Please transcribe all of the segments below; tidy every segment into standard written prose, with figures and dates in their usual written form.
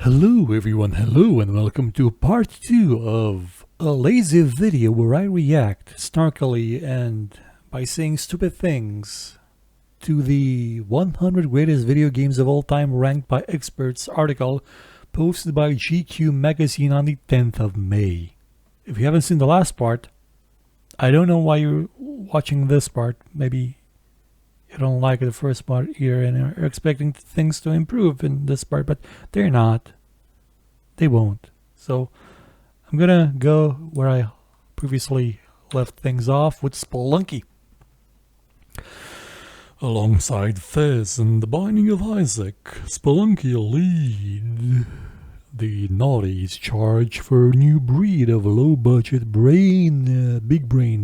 Hello everyone, hello and welcome to part 2 of a lazy video where I react snarkily and by saying stupid things to the 100 greatest video games of all time ranked by experts article posted by GQ magazine on the 10th of May. If you haven't seen the last part, I don't know why you're watching this part. Maybe you don't like the first part here and are expecting things to improve in this part, but they're not. They won't. So I'm gonna go where I previously left things off with Spelunky. Alongside Fez and the Binding of Isaac, Spelunky lead the naughties charge for a new breed of low-budget big-brained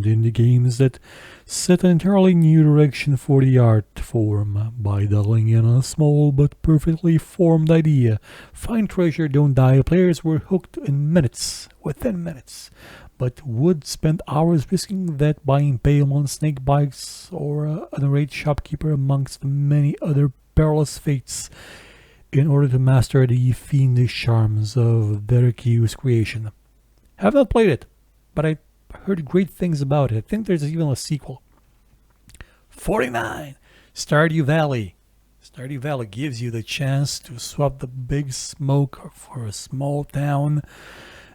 indie games that set an entirely new direction for the art form by dialing in a small but perfectly formed idea. Find treasure, don't die. Players were hooked within minutes, but would spend hours risking that by impale on snake bites or an irate shopkeeper amongst many other perilous fates in order to master the fiendish charms of Derekyu's creation. Have not played it, but I heard great things about it. I think there's even a sequel. 49. Stardew Valley. Stardew Valley gives you the chance to swap the big smoke for a small town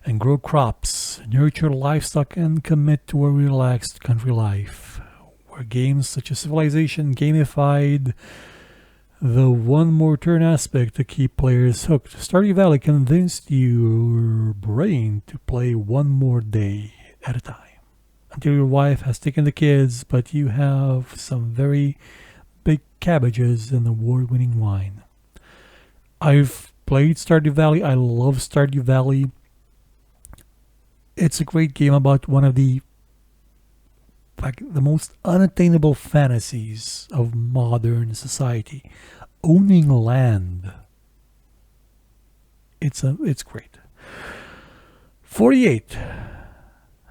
and grow crops, nurture livestock, and commit to a relaxed country life, where games such as Civilization gamified the one more turn aspect to keep players hooked. Stardew Valley convinced your brain to play one more day at a time until your wife has taken the kids, but you have some very big cabbages and award-winning wine. I've played Stardew Valley. I love Stardew Valley. It's a great game about one of the most unattainable fantasies of modern society, owning land. It's great. 48.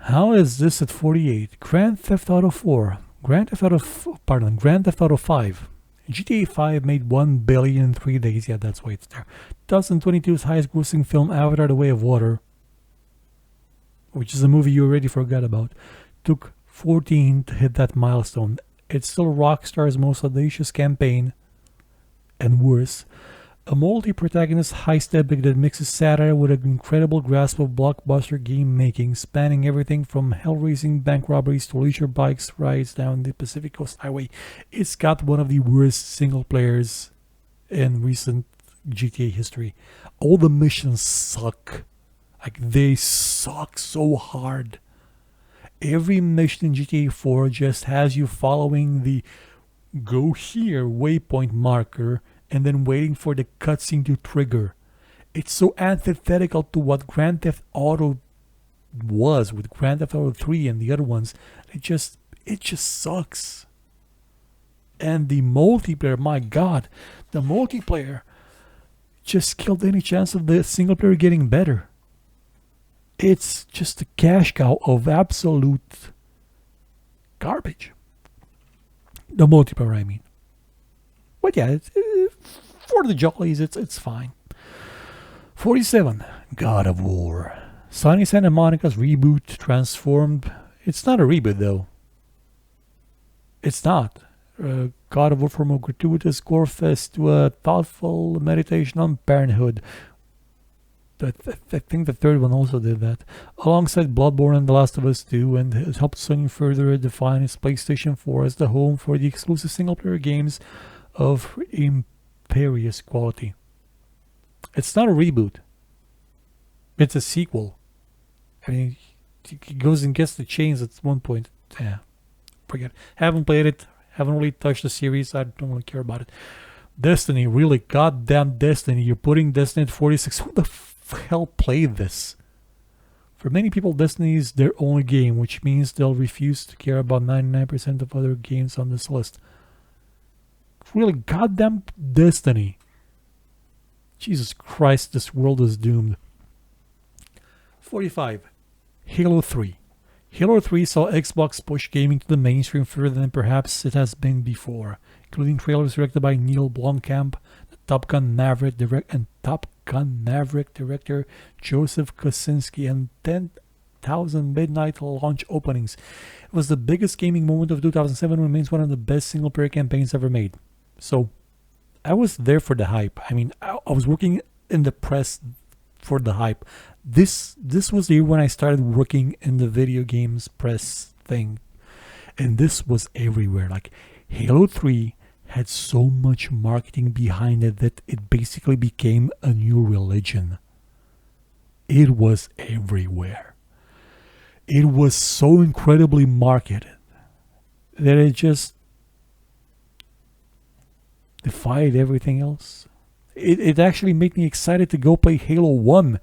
How is this at 48? Grand Theft Auto 5. GTA 5 made 1 billion in 3 days. Yeah, that's why it's there. 2022's highest grossing film, Avatar: The Way of Water, which is a movie you already forgot about, took 14 to hit that milestone. It's still Rockstar's most audacious campaign, and worse, a multi-protagonist heist epic that mixes satire with an incredible grasp of blockbuster game making, spanning everything from hell-raising bank robberies to leisure bikes rides down the Pacific Coast Highway. It's got one of the worst single players in recent GTA history. All the missions suck. They suck so hard. Every mission in GTA 4 just has you following the go here waypoint marker and then waiting for the cutscene to trigger. It's so antithetical to what Grand Theft Auto was with Grand Theft Auto 3 and the other ones. It just sucks. And the multiplayer, my god, the multiplayer just killed any chance of the single player getting better. It's just a cash cow of absolute garbage. The multiplayer, I mean. But yeah, for the jollies, it's fine. 47. God of War. Sunny Santa Monica's reboot transformed. It's not a reboot, though. It's not. God of War from a gratuitous gore fest to a thoughtful meditation on parenthood. I think the third one also did that, alongside Bloodborne and The Last of Us 2, and it helped Sony further define its PlayStation 4 as the home for the exclusive single-player games of imperious quality. It's not a reboot. It's a sequel. I mean, he goes and gets the chains at one point. Yeah, forget it. Haven't played it. Haven't really touched the series. I don't really care about it. Destiny, really, goddamn Destiny. You're putting Destiny at 46. Who the hell played this? For many people, Destiny is their only game, which means they'll refuse to care about 99% of other games on this list. Really, goddamn Destiny. Jesus Christ, this world is doomed. 45. Halo 3. Halo 3 saw Xbox push gaming to the mainstream further than perhaps it has been before, including trailers directed by Neil Blomkamp, the Top Gun Maverick Gun Maverick director Joseph Kosinski and 10,000 midnight launch openings. It was the biggest gaming moment of 2007 and remains one of the best single-player campaigns ever made. So, I was there for the hype. I mean, I was working in the press for the hype. This was the year when I started working in the video games press thing. And this was everywhere. Like, Halo 3 had so much marketing behind it that it basically became a new religion. It was everywhere. It was so incredibly marketed that it just defied everything else. It actually made me excited to go play Halo 1,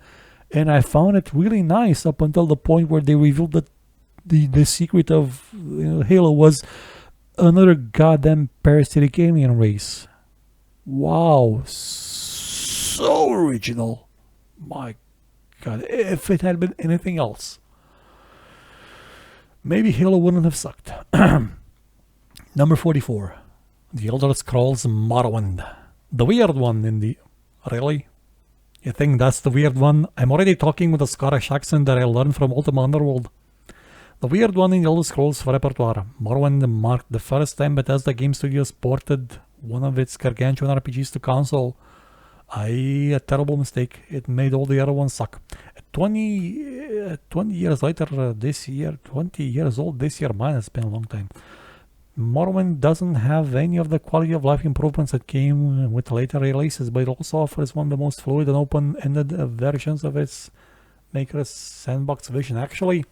and I found it really nice up until the point where they revealed that the secret of Halo was another goddamn parasitic alien race. Wow, so original. My God, if it had been anything else, maybe Halo wouldn't have sucked. Number 44, The Elder Scrolls Morrowind. The weird one in the... Really? You think that's the weird one? I'm already talking with a Scottish accent that I learned from Ultima Underworld. The weird one in the Elder Scrolls repertoire. Morrowind marked the first time Bethesda Game Studios ported one of its gargantuan RPGs to console. A terrible mistake. It made all the other ones suck. 20 years later this year, 20 years old this year, man, it's been a long time. Morrowind doesn't have any of the quality of life improvements that came with later releases, but it also offers one of the most fluid and open-ended versions of its maker's sandbox vision. Actually,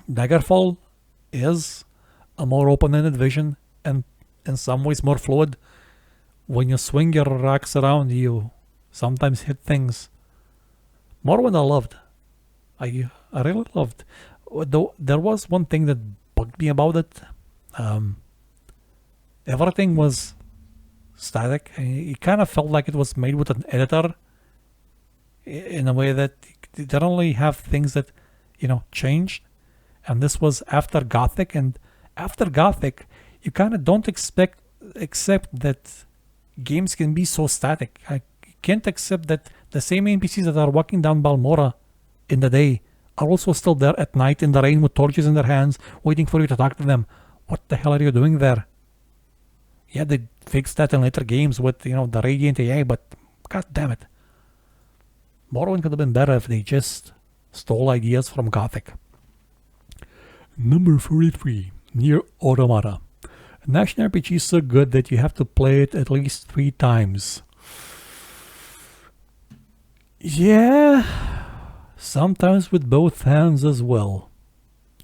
Daggerfall is a more open-ended vision and in some ways more fluid. When you swing your axe around, you sometimes hit things. Morrowind I loved. I really loved. Though there was one thing that bugged me about it. Everything was static. It kind of felt like it was made with an editor in a way that they didn't only have things that, changed. And this was after Gothic, and after Gothic, you kind of don't accept that games can be so static. I can't accept that the same NPCs that are walking down Balmora in the day are also still there at night in the rain with torches in their hands, waiting for you to talk to them. What the hell are you doing there? Yeah, they fixed that in later games with, the Radiant AI, but god damn it. Morrowind could have been better if they just stole ideas from Gothic. Number 43, Nier Automata. An action RPG is so good that you have to play it at least 3 times. Yeah, sometimes with both hands as well.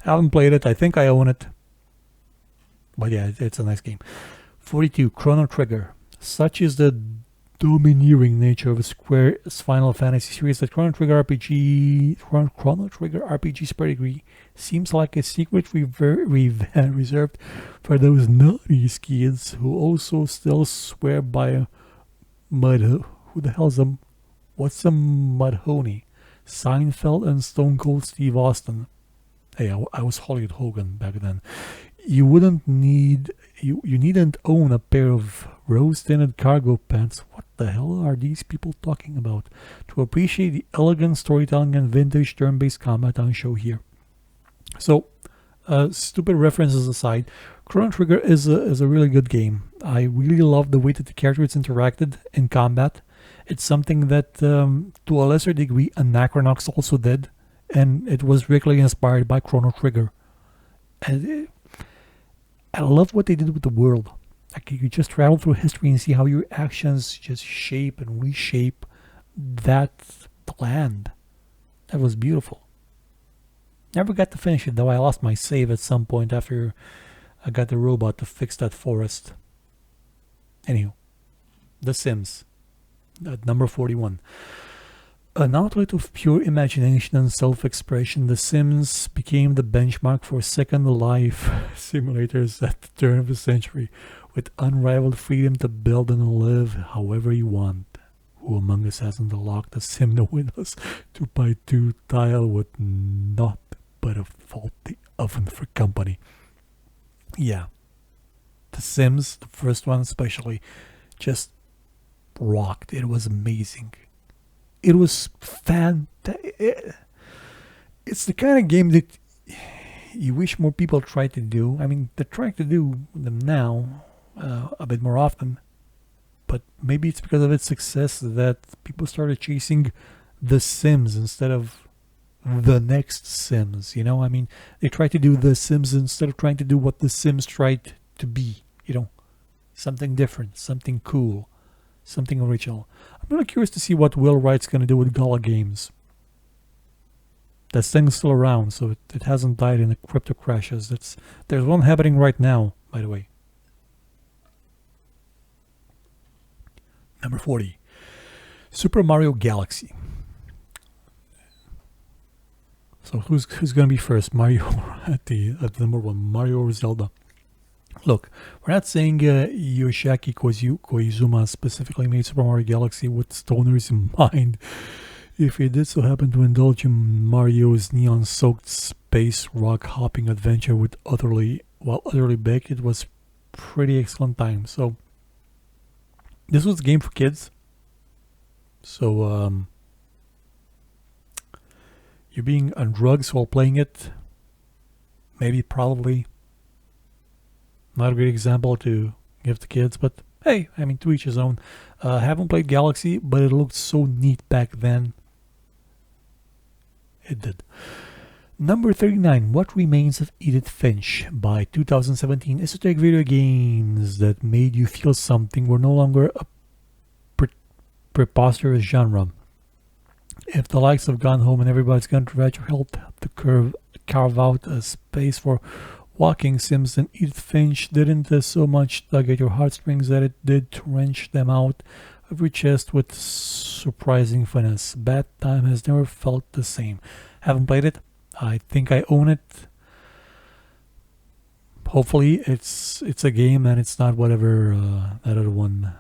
Haven't played it, I think I own it. But yeah, it's a nice game. 42, Chrono Trigger. Such is the domineering nature of Square's Final Fantasy series that Chrono Trigger RPG's pedigree seems like a secret reserved for those naughty kids who also still swear by who the hell's what's a Mudhoney? Seinfeld and Stone Cold Steve Austin. Hey, I was Hollywood Hogan back then. You needn't own a pair of rose-tinted cargo pants. What the hell are these people talking about? To appreciate the elegant storytelling and vintage turn-based combat on show here. So, stupid references aside, Chrono Trigger is a really good game. I really love the way that the characters interacted in combat. It's something that, to a lesser degree, Anachronox also did, and it was regularly inspired by Chrono Trigger. And I love what they did with the world. Like, you just travel through history and see how your actions just shape and reshape that land. That was beautiful. Never got to finish it though. I lost my save at some point after I got the robot to fix that forest. Anywho, The Sims, at number 41. An outlet of pure imagination and self-expression, The Sims became the benchmark for Second Life simulators at the turn of the century, with unrivaled freedom to build and live however you want. Who among us hasn't unlocked a sim to Windows 2x2 tile with naught but a faulty oven for company? Yeah, The Sims, the first one especially, just rocked. It was amazing. It was it's the kind of game that you wish more people try to do. I mean, they're trying to do them now a bit more often, but maybe it's because of its success that people started chasing The Sims instead of the next Sims. You know, I mean, they try to do The Sims instead of trying to do what The Sims tried to be. You know, something different, something cool, something original. I'm really curious to see what Will Wright's going to do with Gala Games. That thing's still around, so it hasn't died in the crypto crashes. There's one happening right now, by the way. Number 40, Super Mario Galaxy. So who's going to be first? Mario at the number one, Mario or Zelda? Look, we're not saying Yoshiaki Koizuma specifically made Super Mario Galaxy with stoners in mind. If he did so happen to indulge in Mario's neon-soaked space rock-hopping adventure with utterly baked, it was pretty excellent time. So this was a game for kids. So you're being on drugs while playing it. Maybe, probably. Not a great example to give to kids, but hey, I mean, to each his own. Haven't played Galaxy, but it looked so neat back then. It did. Number 39, What Remains of Edith Finch. By 2017, esoteric video games that made you feel something were no longer a preposterous genre. If the likes of Gone Home and Everybody's Gone to Retro helped to carve out a space for walking sims, then Edith Finch didn't so much tug at your heartstrings that it did to wrench them out of your chest with surprising finesse. Bad Time has never felt the same. Haven't played it. I think I own it. Hopefully it's a game and it's not whatever that other one.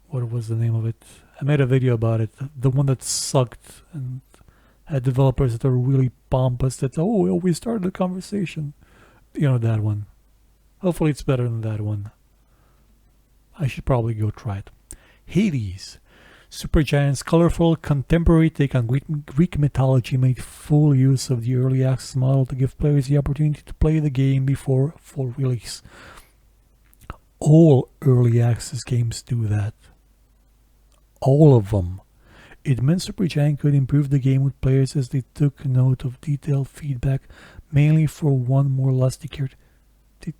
What was the name of it? I made a video about it. The one that sucked and had developers that are really pompous that, oh, we started the conversation. You know, that one. Hopefully it's better than that one. I should probably go try it. Hades. Supergiant's colorful contemporary take on Greek mythology made full use of the early access model to give players the opportunity to play the game before full release. All early access games do that. All of them. It meant Supergiant could improve the game with players as they took note of detailed feedback, mainly for one more or less cared. They're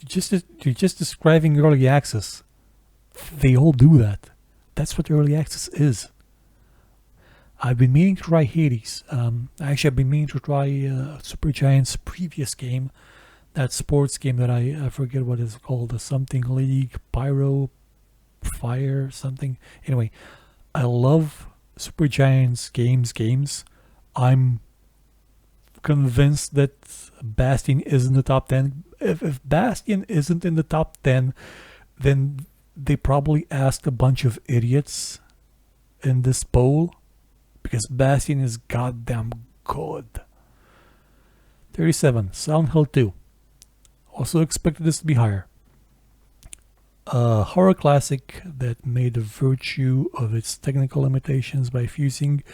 just describing early access. They all do that. That's what early access is. I've been meaning to try Hades. Actually, I've been meaning to try Supergiant's previous game, that sports game that I forget what it's called, something League, Pyro, Fire, something. Anyway, I love Supergiant's games. I'm convinced that Bastion is in the top 10. If Bastion isn't in the top 10, then they probably asked a bunch of idiots in this poll, because Bastion is goddamn good. 37, Silent Hill 2. Also expected this to be higher. A horror classic that made a virtue of its technical limitations by fusing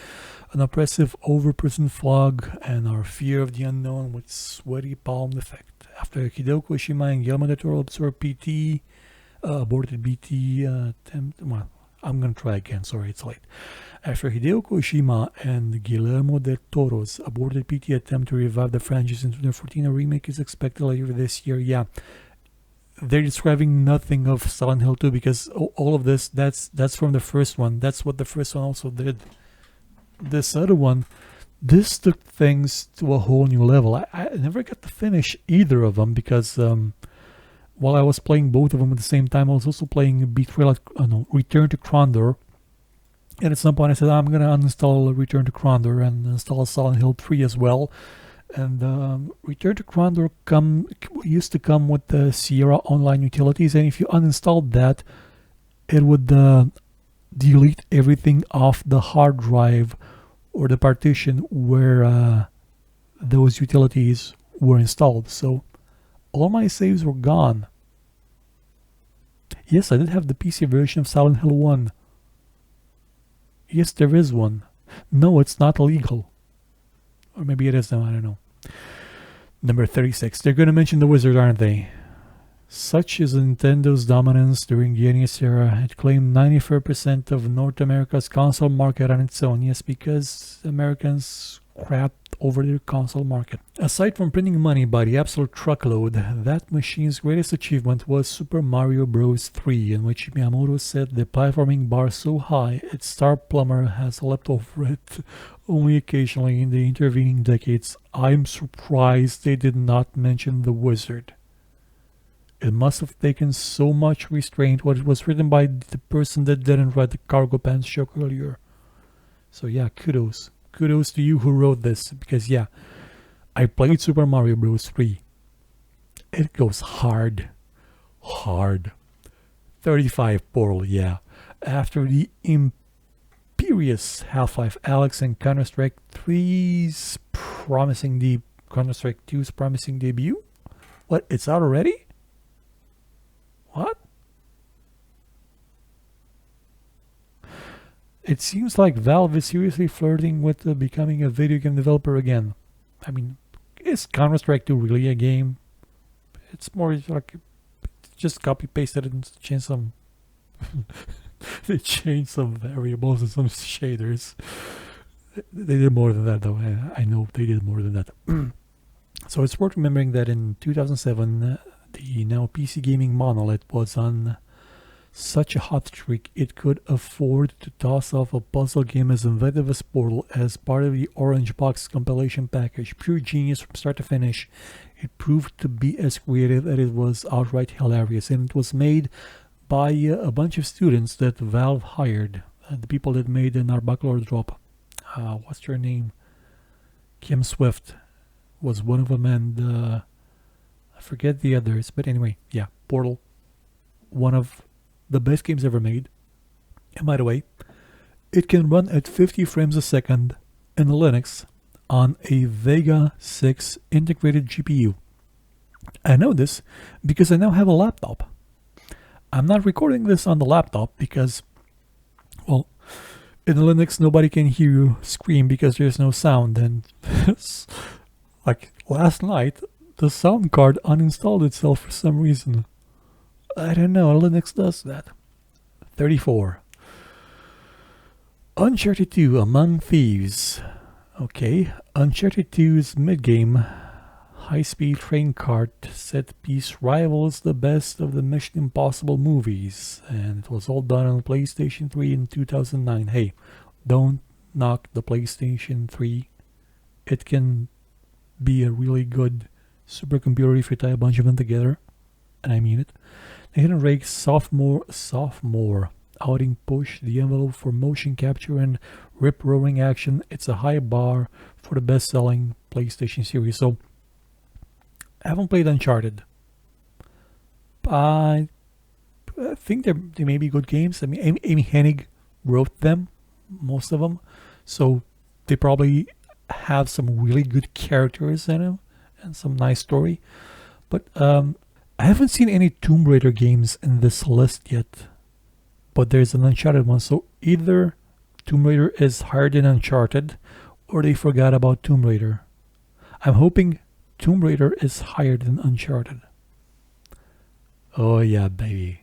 an oppressive over-person fog and our fear of the unknown with sweaty palm effect. After Hideo Kojima and Guillermo del Toro absorbed aborted BT attempt. Well, I'm gonna try again. Sorry, it's late. After Hideo Kojima and Guillermo del Toro's aborted PT attempt to revive the franchise in 2014, a remake is expected later this year. Yeah, they're describing nothing of Silent Hill 2 because all of this that's from the first one. That's what the first one also did. This other one, this took things to a whole new level. I never got to finish either of them because while I was playing both of them at the same time, I was also playing Return to Krondor. And at some point I said, I'm going to uninstall Return to Krondor and install Silent Hill 3 as well. And Return to Krondor used to come with the Sierra Online utilities. And if you uninstalled that, it would delete everything off the hard drive or the partition where those utilities were installed. So all my saves were gone. Yes, I did have the PC version of Silent Hill 1. Yes, there is one. No, it's not illegal. Or maybe it is now, I don't know. Number 36. They're going to mention the Wizard, aren't they? Such is Nintendo's dominance during the NES era, it claimed 94% of North America's console market on its own. Yes, because Americans crapped over their console market. Aside from printing money by the absolute truckload, that machine's greatest achievement was Super Mario Bros. 3, in which Miyamoto set the platforming bar so high its star plumber has leapt over it only occasionally in the intervening decades. I'm surprised they did not mention the Wizard. It must have taken so much restraint when it was written by the person that didn't write the cargo pants joke earlier. So yeah, kudos. Kudos to you who wrote this, because yeah, I played Super Mario Bros. 3. It goes hard. Hard. 35 Portal, yeah. After the imperious Half-Life Alyx and Counter-Strike 3's promising Counter-Strike 2's promising debut? What, it's out already? What? It seems like Valve is seriously flirting with becoming a video game developer again. I mean, is Counter-Strike 2 really a game? It's more like just copy-pasted and change some they changed some variables and some shaders. They did more than that though. I know they did more than that. So it's worth remembering that in 2007 the now PC gaming monolith was on such a hot streak it could afford to toss off a puzzle game as inventive as Portal as part of the Orange Box compilation package. Pure genius from start to finish. It proved to be as creative as it was outright hilarious, and it was made by a bunch of students that Valve hired. The people that made the Narbacular Drop. What's her name? Kim Swift was one of them, and I forget the others, but anyway, yeah, Portal, one of the best games ever made. And by the way, it can run at 50 frames a second in Linux on a Vega 6 integrated GPU. I know this because I now have a laptop. I'm not recording this on the laptop because, well, in Linux nobody can hear you scream because there's no sound, and like last night the sound card uninstalled itself for some reason. I don't know, Linux does that. 34. Uncharted 2 Among Thieves. Okay, Uncharted 2's mid-game high-speed train cart set piece rivals the best of the Mission Impossible movies, and it was all done on PlayStation 3 in 2009. Hey, don't knock the PlayStation 3. It can be a really good supercomputer if you tie a bunch of them together, and I mean it. Nathan Drake's sophomore outing pushed the envelope for motion capture and rip-roaring action. It's a high bar for the best-selling PlayStation series. So, I haven't played Uncharted. I think they may be good games. I mean, Amy Hennig wrote them, most of them. So, they probably have some really good characters in them and some nice story. But I haven't seen any Tomb Raider games in this list yet. But there's an Uncharted one. So either Tomb Raider is higher than Uncharted, or they forgot about Tomb Raider. I'm hoping Tomb Raider is higher than Uncharted. Oh yeah, baby.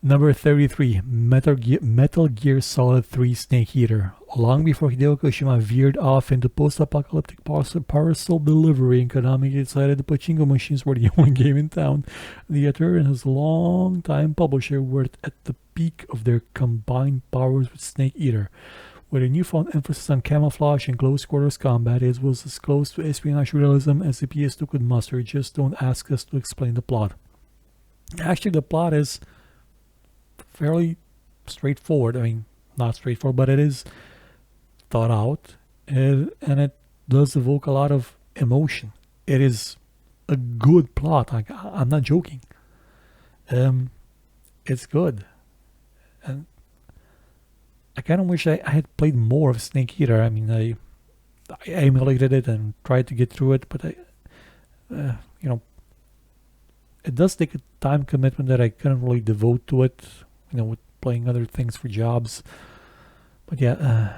Number 33, Metal Gear Solid 3 Snake Eater. Long before Hideo Kojima veered off into post-apocalyptic parcel delivery and Konami decided the pachinko machines were the only game in town, the author and his long-time publisher were at the peak of their combined powers with Snake Eater. With a newfound emphasis on camouflage and close-quarters combat, it was as close to espionage realism as the PS2 could muster. Just don't ask us to explain the plot. Actually, the plot is fairly straightforward. I mean, not straightforward, but it is thought out, and it does evoke a lot of emotion. It is a good plot. I'm not joking. It's good, and I kind of wish I had played more of Snake Eater. I mean, I emulated it and tried to get through it, but it does take a time commitment that I couldn't really devote to it. With playing other things for jobs. But yeah,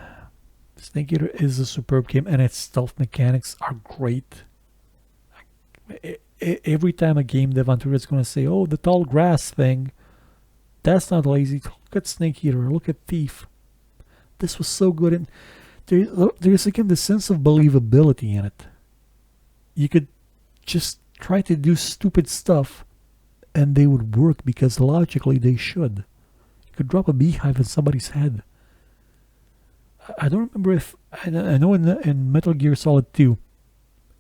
Snake Eater is a superb game, and its stealth mechanics are great. Every time a game developer is going to say, "Oh, the tall grass thing," that's not lazy. Look at Snake Eater. Look at Thief. This was so good, and there's again the sense of believability in it. You could just try to do stupid stuff, and they would work because logically they should. You could drop a beehive in somebody's head. I don't remember if I know in Metal Gear Solid 2,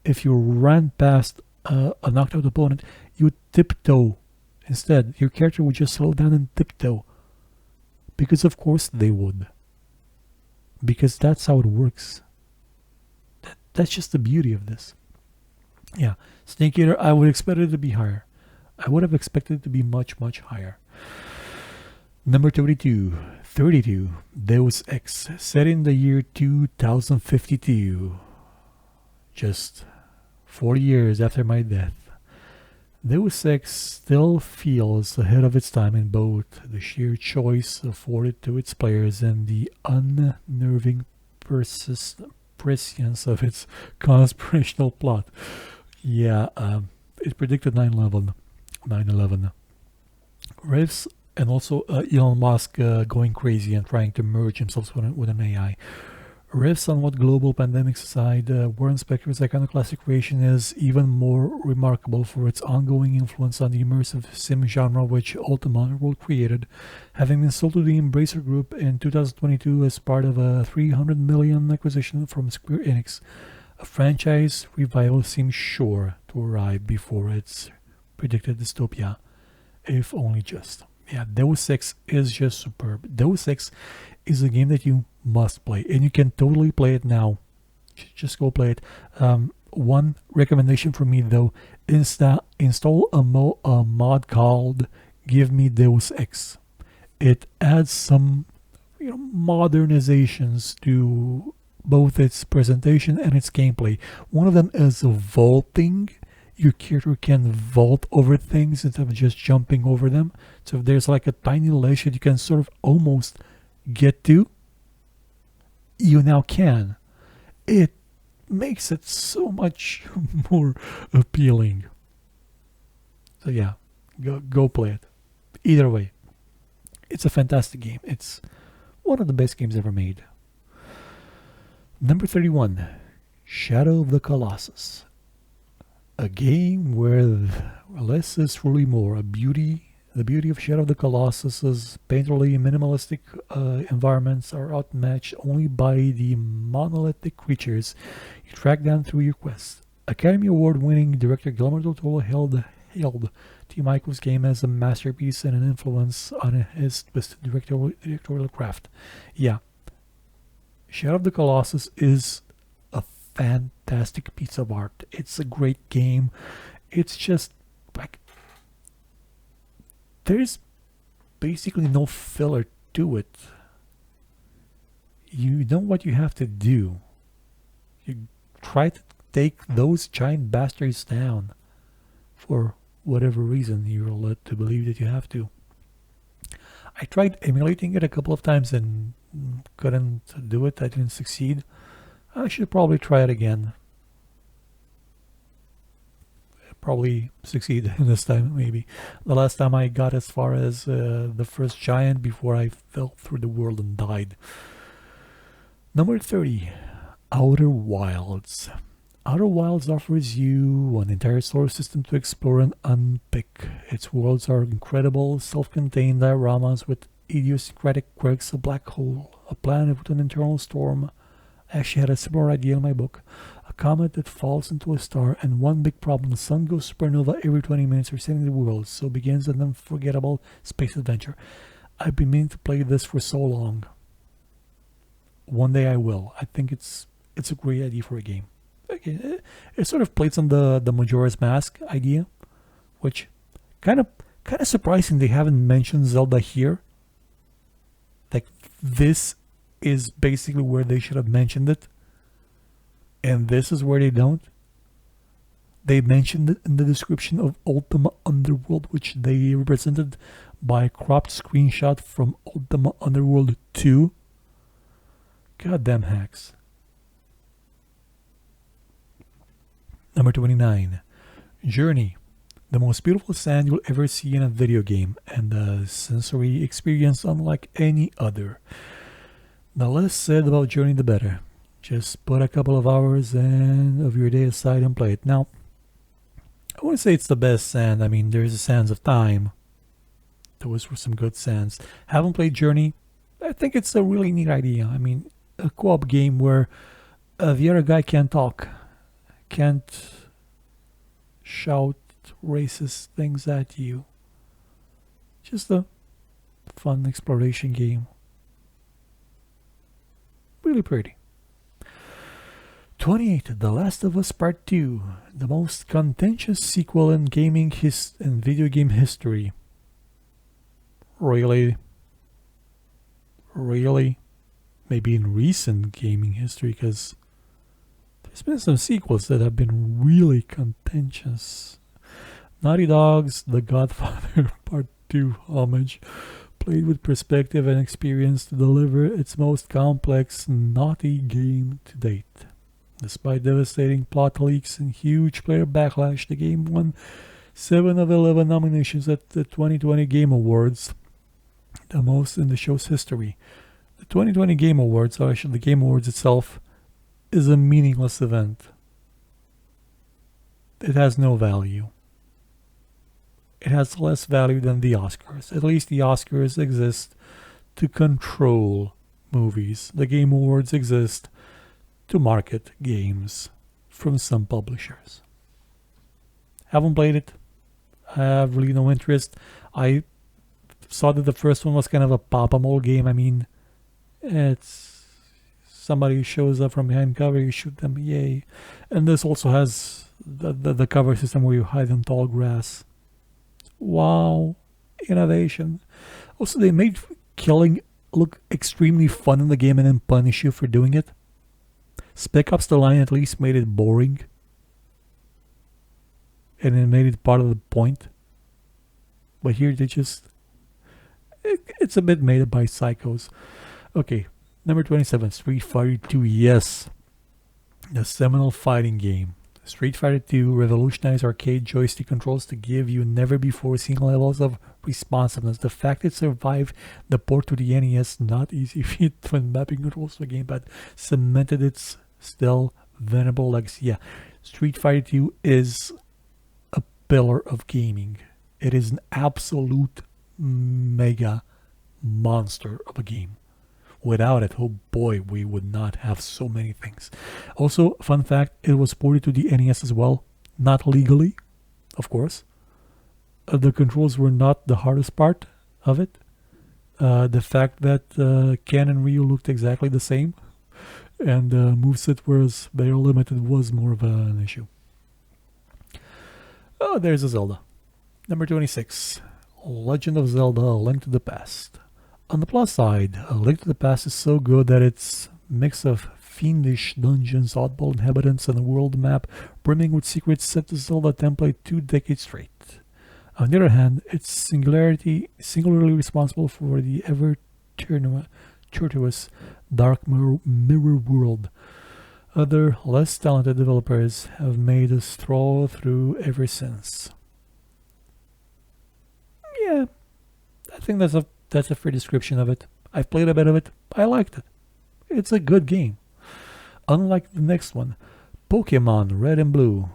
if you ran past a knocked out opponent, you would tiptoe instead. Your character would just slow down and tiptoe. Because of course they would. Because that's how it works. That's just the beauty of this. Yeah, Snake Eater, I would expect it to be higher. I would have expected it to be much, much higher. Number 32, Deus Ex, set in the year 2052. Just 40 years after my death. Deus Ex still feels ahead of its time in both the sheer choice afforded to its players and the unnerving prescience of its conspirational plot. Yeah, it predicted 9/11. Riffs and also Elon Musk going crazy and trying to merge himself with an AI. Riffs on what global pandemics aside, Warren Spector's iconoclastic creation is even more remarkable for its ongoing influence on the immersive sim genre which Ultima Underworld created, having been sold to the Embracer Group in 2022 as part of a $300 million acquisition from Square Enix. A franchise revival seems sure to arrive before its predicted dystopia, if only just. Yeah, Deus Ex is just superb. Deus Ex is a game that you must play, and you can totally play it now. Just go play it. One recommendation from me though: install a mod called "Give Me Deus Ex." It adds some, modernizations to both its presentation and its gameplay. One of them is vaulting. Your character can vault over things instead of just jumping over them. So if there's like a tiny ledge that you can sort of almost get to, you now can. It makes it so much more appealing. So yeah, go play it. Either way, it's a fantastic game. It's one of the best games ever made. Number 31, Shadow of the Colossus. A game where less is truly more. The beauty of Shadow of the Colossus's painterly, minimalistic environments are outmatched only by the monolithic creatures you track down through your quest. Academy Award-winning director Guillermo del Toro hailed Team Ico's game as a masterpiece and an influence on his twisted directorial craft. Yeah, Shadow of the Colossus is a fantastic piece of art. It's a great game. It's just like there's basically no filler to it. You know what you have to do. You try to take those giant bastards down for whatever reason you're led to believe that you have to. I tried emulating it a couple of times and couldn't do it. I didn't succeed. I should probably try it again. Probably succeed this time, maybe. The last time I got as far as the first giant before I fell through the world and died. Number 30, Outer Wilds. Outer Wilds offers you an entire solar system to explore and unpick. Its worlds are incredible, self-contained dioramas with idiosyncratic quirks, a black hole, a planet with an internal storm. I actually had a similar idea in my book. A comet that falls into a star, and one big problem: the sun goes supernova every 20 minutes, resetting the world. So begins an unforgettable space adventure. I've been meaning to play this for so long. One day I will. I think it's a great idea for a game. Okay, it sort of plays on the Majora's Mask idea, which kind of surprising they haven't mentioned Zelda here. Like, this is basically where they should have mentioned it, and this is where they don't. They mentioned it in the description of Ultima Underworld, which they represented by a cropped screenshot from Ultima Underworld 2. Goddamn hacks. Number 29. Journey. The most beautiful sand you'll ever see in a video game, and a sensory experience unlike any other. The less said about Journey, the better. Just put a couple of hours of your day aside and play it. Now, I wouldn't say it's the best sand. I mean, there's the Sands of Time. Those were some good sands. Haven't played Journey. I think it's a really neat idea. I mean, a co-op game where the other guy can't talk, can't shout racist things at you. Just a fun exploration game. Really pretty. 28. The Last of Us Part 2. The most contentious sequel in gaming and video game history. Really? Really? Maybe in recent gaming history, because there's been some sequels that have been really contentious. Naughty Dog's The Godfather Part 2 homage played with perspective and experience to deliver its most complex, naughty game to date. Despite devastating plot leaks and huge player backlash, the game won 7 of 11 nominations at the 2020 Game Awards, the most in the show's history. The 2020 Game Awards, or actually the Game Awards itself, is a meaningless event. It has no value. It has less value than the Oscars. At least the Oscars exist to control movies. The Game Awards exist to market games from some publishers. Haven't played it. I have really no interest. I saw that the first one was kind of a pop-a-mole game. I mean, it's somebody shows up from behind cover, you shoot them, yay. And this also has the cover system where you hide in tall grass. Wow, innovation. Also, they made killing look extremely fun in the game and then punish you for doing it. Spec Ops: The Line at least made it boring. And it made it part of the point. But here they just... It's a bit made by psychos. Okay, number 27, Street Fighter 2. Yes, the seminal fighting game. Street Fighter 2 revolutionized arcade joystick controls to give you never-before-seen levels of responsiveness. The fact it survived the port to the NES, not easy feat when mapping controls to the gamepad, cemented its still venerable legacy. Yeah, Street Fighter 2 is a pillar of gaming. It is an absolute mega monster of a game. Without it, oh boy, we would not have so many things. Also, fun fact, it was ported to the NES as well. Not legally, of course. The controls were not the hardest part of it. The fact that Ken and Ryu looked exactly the same and moveset was very limited was more of an issue. Oh, there's a Zelda. Number 26. Legend of Zelda: A Link to the Past. On the plus side, A Link to the Past is so good that its mix of fiendish dungeons, oddball inhabitants, and a world map brimming with secrets set the Zelda template 2 decades straight. On the other hand, it's singularly responsible for the ever-tortuous dark mirror world. Other, less talented developers have made us trawl through ever since. Yeah, I think that's a fair description of it. I've played a bit of it. I liked it. It's a good game. Unlike the next one, Pokemon Red and Blue.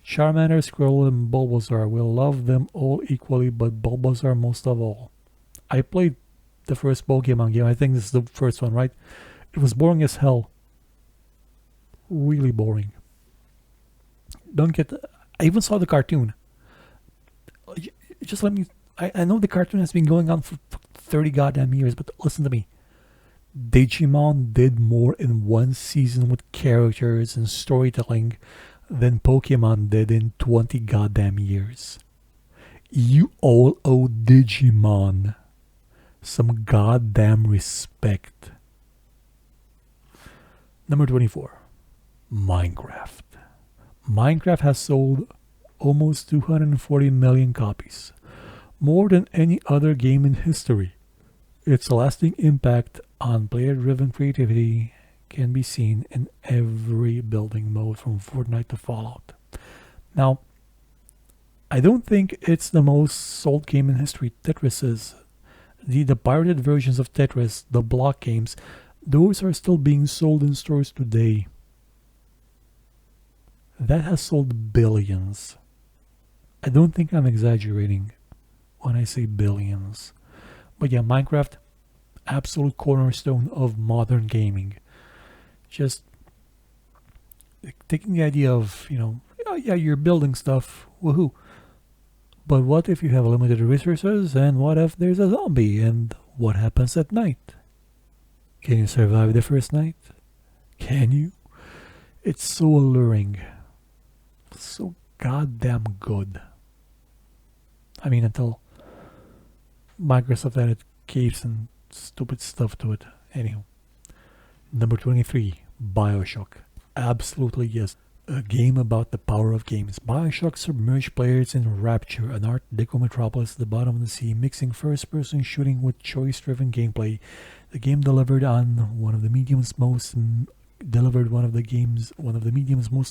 Charmander, Squirtle, and Bulbasaur. Will love them all equally, but Bulbasaur most of all. I played the first Pokemon game. I think this is the first one, right? It was boring as hell. Really boring. I even saw the cartoon. Just let me... I know the cartoon has been going on for 30 goddamn years, but listen to me. Digimon did more in one season with characters and storytelling than Pokemon did in 20 goddamn years. You all owe Digimon some goddamn respect. Number 24. Minecraft. Minecraft has sold almost 240 million copies. More than any other game in history. Its lasting impact on player-driven creativity can be seen in every building mode from Fortnite to Fallout. Now, I don't think it's the most sold game in history. Tetris is. The pirated versions of Tetris, the block games, those are still being sold in stores today. That has sold billions. I don't think I'm exaggerating when I say billions. But yeah, Minecraft, absolute cornerstone of modern gaming. Just taking the idea of, oh yeah, you're building stuff, woohoo. But what if you have limited resources, and what if there's a zombie, and what happens at night? Can you survive the first night? Can you? It's so alluring. So goddamn good. I mean, until Microsoft added capes and stupid stuff to it. Anyhow. Number 23, Bioshock. Absolutely yes. A game about the power of games. Bioshock submerged players in rapture, an Art Deco metropolis at the bottom of the sea, mixing first-person shooting with choice-driven gameplay. The game delivered one of the medium's most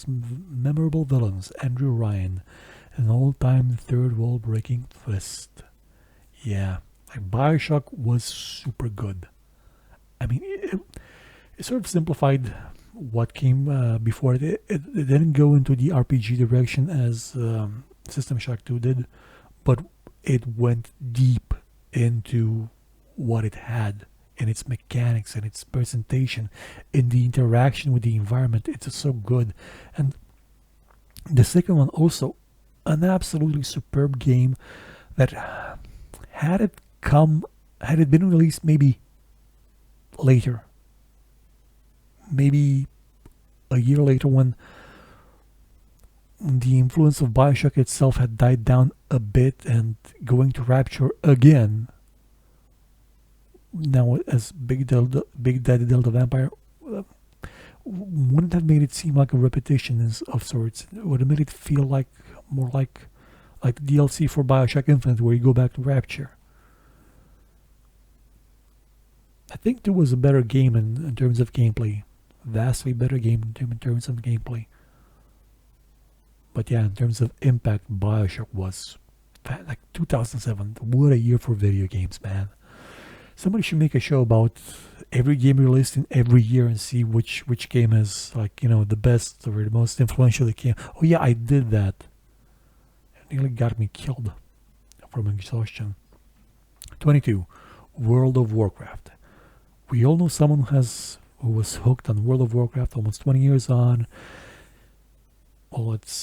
memorable villains, Andrew Ryan, an all-time third wall-breaking twist. Yeah, like Bioshock was super good. I mean, it sort of simplified what came before it. It didn't go into the RPG direction as System Shock 2 did, but it went deep into what it had in its mechanics and its presentation, in the interaction with the environment. It's so good. And the second one also, an absolutely superb game that had it been released maybe later, maybe a year later, when the influence of Bioshock itself had died down a bit and going to Rapture again, now as Big Daddy Delta Vampire, wouldn't have made it seem like a repetition of sorts. It would have made it feel like more like the DLC for Bioshock Infinite, where you go back to Rapture. I think there was a better game in terms of gameplay. Vastly better game in terms of gameplay. But yeah, in terms of impact, Bioshock was like 2007. What a year for video games, man. Somebody should make a show about every game released in every year and see which game is the best or the most influential game. Oh yeah, I did that. It nearly got me killed from exhaustion. 22. World of Warcraft. We all know someone who was hooked on World of Warcraft almost 20 years on. Not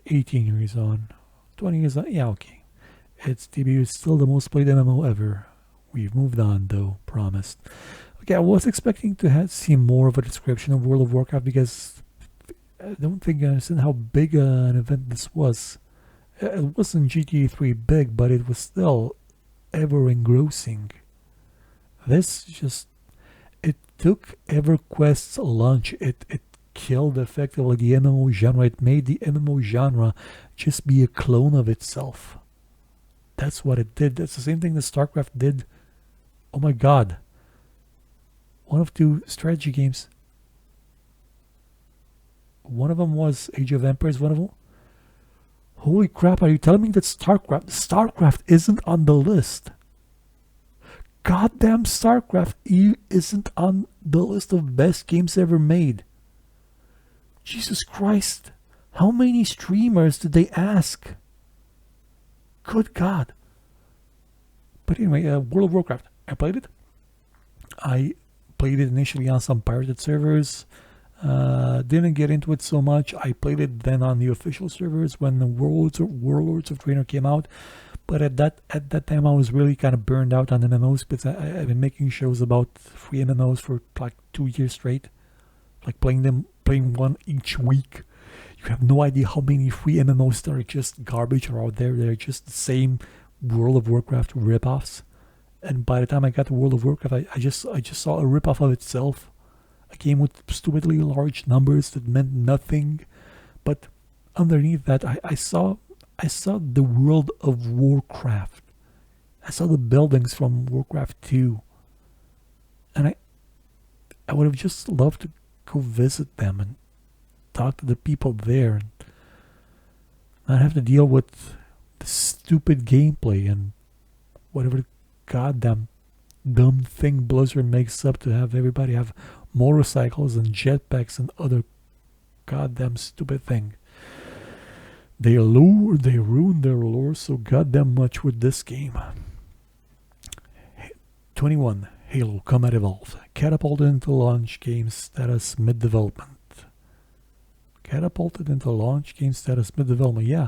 18 years on. 20 years on, yeah, okay. It's still the most played MMO ever. We've moved on, though, promised. Okay, I was expecting to see more of a description of World of Warcraft, because I don't think I understand how big an event this was. It wasn't GTA 3 big, but it was still ever engrossing. It took EverQuest's launch. It killed effectively the MMO genre. It made the MMO genre just be a clone of itself. That's what it did. That's the same thing that StarCraft did. Oh my god. One of two strategy games. One of them was Age of Empires, one of them. Holy crap, are you telling me that StarCraft isn't on the list? Goddamn, StarCraft isn't on the list of best games ever made. Jesus Christ. How many streamers did they ask? Good God. But anyway, World of Warcraft. I played it. I played it initially on some pirated servers. Didn't get into it so much. I played it then on the official servers when the Warlords of Draenor came out. But at that time, I was really kind of burned out on MMOs, because I've been making shows about free MMOs for like 2 years straight, like playing one each week. You have no idea how many free MMOs that are just garbage are out there. They're just the same World of Warcraft ripoffs. And by the time I got to World of Warcraft, I just saw a ripoff of itself. A game with stupidly large numbers that meant nothing. But underneath that, I saw the World of Warcraft. I saw the buildings from Warcraft 2, and I would have just loved to go visit them and talk to the people there and not have to deal with the stupid gameplay and whatever goddamn dumb thing Blizzard makes up to have everybody have motorcycles and jetpacks and other goddamn stupid thing. They ruined their lore so goddamn much with this game. 21. Halo Combat Evolved. Catapulted into launch game status mid-development. Yeah.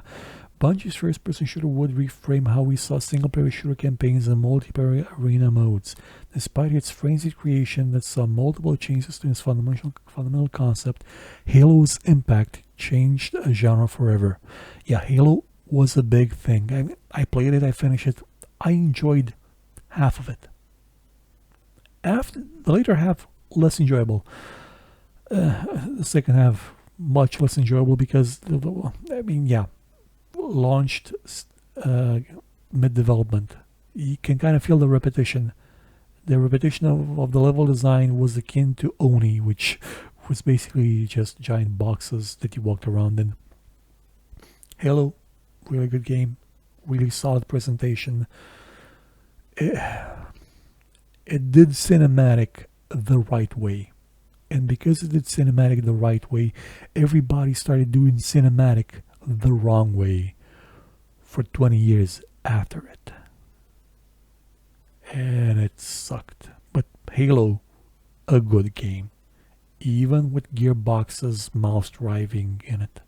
Bungie's first-person shooter would reframe how we saw single-player shooter campaigns and multiplayer arena modes. Despite its frenzied creation that saw multiple changes to its fundamental concept, Halo's impact changed a genre forever. Yeah, Halo was a big thing. I played it, I finished it. I enjoyed half of it. After the later half, less enjoyable. The second half, much less enjoyable because, launched mid-development. You can kind of feel the repetition. The repetition of the level design was akin to Oni, which was basically just giant boxes that you walked around in. Halo, really good game, really solid presentation. It did cinematic the right way. And because it did cinematic the right way, everybody started doing cinematic the wrong way for 20 years after it. And it sucked. But Halo, a good game. Even with Gearbox's mouse driving in it.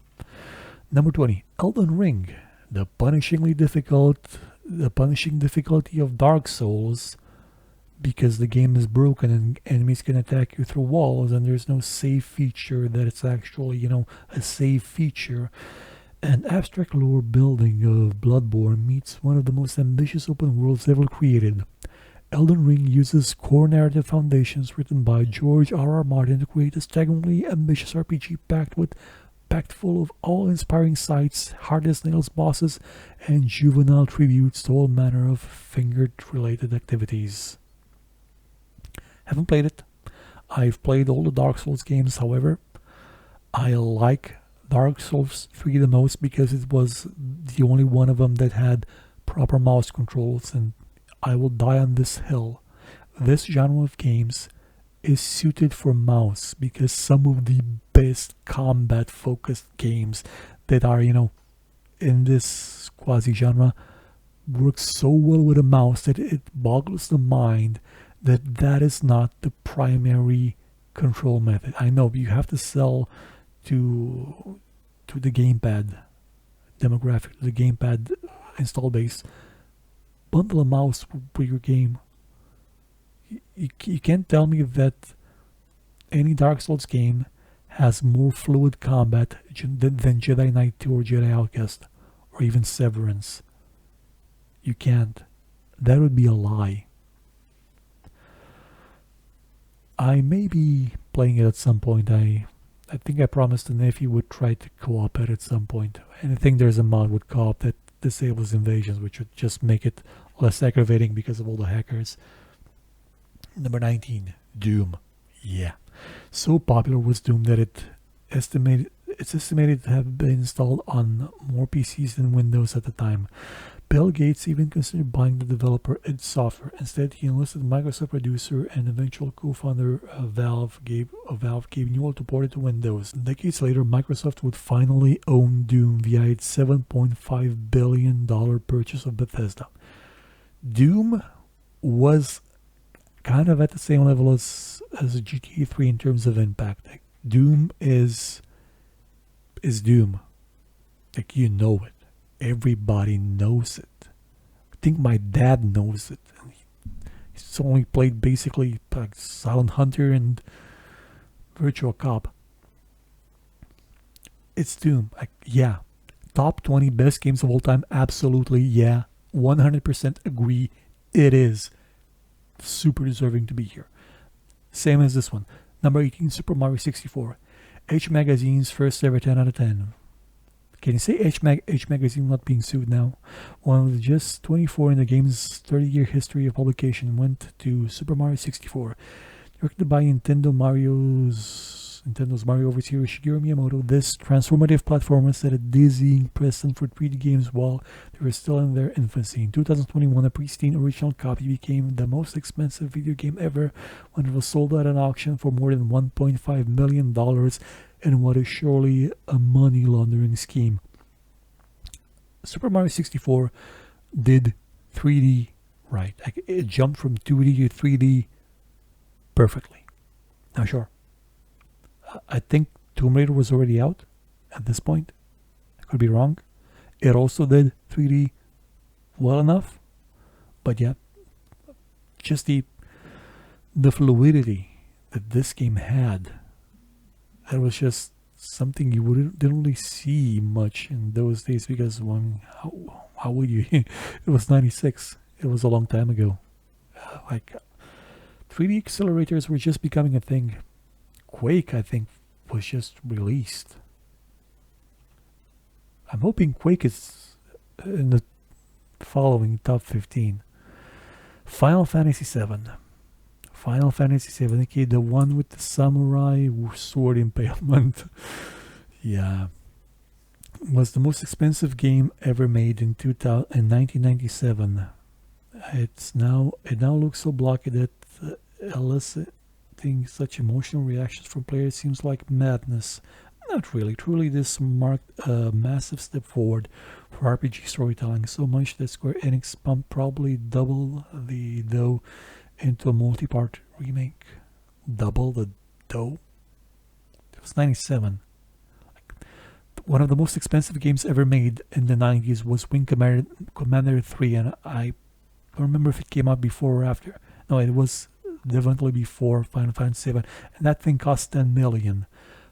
Number 20, Elden Ring. The punishing difficulty of Dark Souls, because the game is broken and enemies can attack you through walls and there's no save feature that it's actually, a save feature. An abstract lore building of Bloodborne meets one of the most ambitious open worlds ever created. Elden Ring uses core narrative foundations written by George R.R. Martin to create a staggeringly ambitious RPG packed full of awe-inspiring sights, hard-as-nails bosses, and juvenile tributes to all manner of fingered-related activities. Haven't played it. I've played all the Dark Souls games, however. I like Dark Souls 3 the most because it was the only one of them that had proper mouse controls, and I will die on this hill. This genre of games is suited for mouse because some of the best combat-focused games that are, in this quasi-genre work so well with a mouse that it boggles the mind that is not the primary control method. I know you have to sell to the gamepad demographic, the gamepad install base. Bundle a mouse with your game. You can't tell me that any Dark Souls game has more fluid combat than Jedi Knight 2 or Jedi Outcast or even Severance. You can't. That would be a lie. I may be playing it at some point. I think I promised the nephew would try to co-op it at some point. And I think there's a mod with co-op that disables invasions, which would just make it less aggravating because of all the hackers. Number 19, Doom. Yeah. So popular was Doom that it's estimated to have been installed on more PCs than Windows at the time. Bill Gates even considered buying the developer id Software. Instead, he enlisted Microsoft producer and eventual co-founder of Valve, Gabe Newell, to port it to Windows. Decades later, Microsoft would finally own Doom via its $7.5 billion purchase of Bethesda. Doom was kind of at the same level as GTA 3 in terms of impact. Like, Doom is Doom. Like, you know it. Everybody knows it. I think my dad knows it. He's only played basically like Silent Hunter and Virtual Cop. It's Doom. Like, yeah. Top 20 best games of all time? Absolutely, yeah. 100% agree. It is. Super deserving to be here. Same as this one. Number 18, Super Mario 64. H Magazine's first ever 10 out of 10. Can you say H Magazine not being sued now? One of the just 24 in the game's 30-year history of publication went to Super Mario 64. Directed by Nintendo's Mario overseer Shigeru Miyamoto, this transformative platformer set a dizzying precedent for 3D games while they were still in their infancy. In 2021, a pristine original copy became the most expensive video game ever when it was sold at an auction for more than $1.5 million in what is surely a money laundering scheme. Super Mario 64 did 3D right. It jumped from 2D to 3D perfectly. Now, sure, I think Tomb Raider was already out at this point. I could be wrong. It also did 3D well enough, but yeah, just the fluidity that this game had, that was just something you didn't really see much in those days, because how would you? It was 96. It was a long time ago. 3D accelerators were just becoming a thing. Quake, I think, was just released. I'm hoping Quake is in the following top 15. Final Fantasy VII. Final Fantasy VII, okay, the one with the samurai sword impalement. Yeah. Was the most expensive game ever made in 1997. It now looks so blocky that eliciting such emotional reactions from players seems like madness. Not really. Truly, this marked a massive step forward for RPG storytelling, so much that Square Enix pumped probably double the dough into a multi-part remake. Double the dough? It was 97. One of the most expensive games ever made in the 90s was Wing Commander 3, and I don't remember if it came out before or after. No, it was definitely before Final Fantasy VII, and that thing cost 10 million.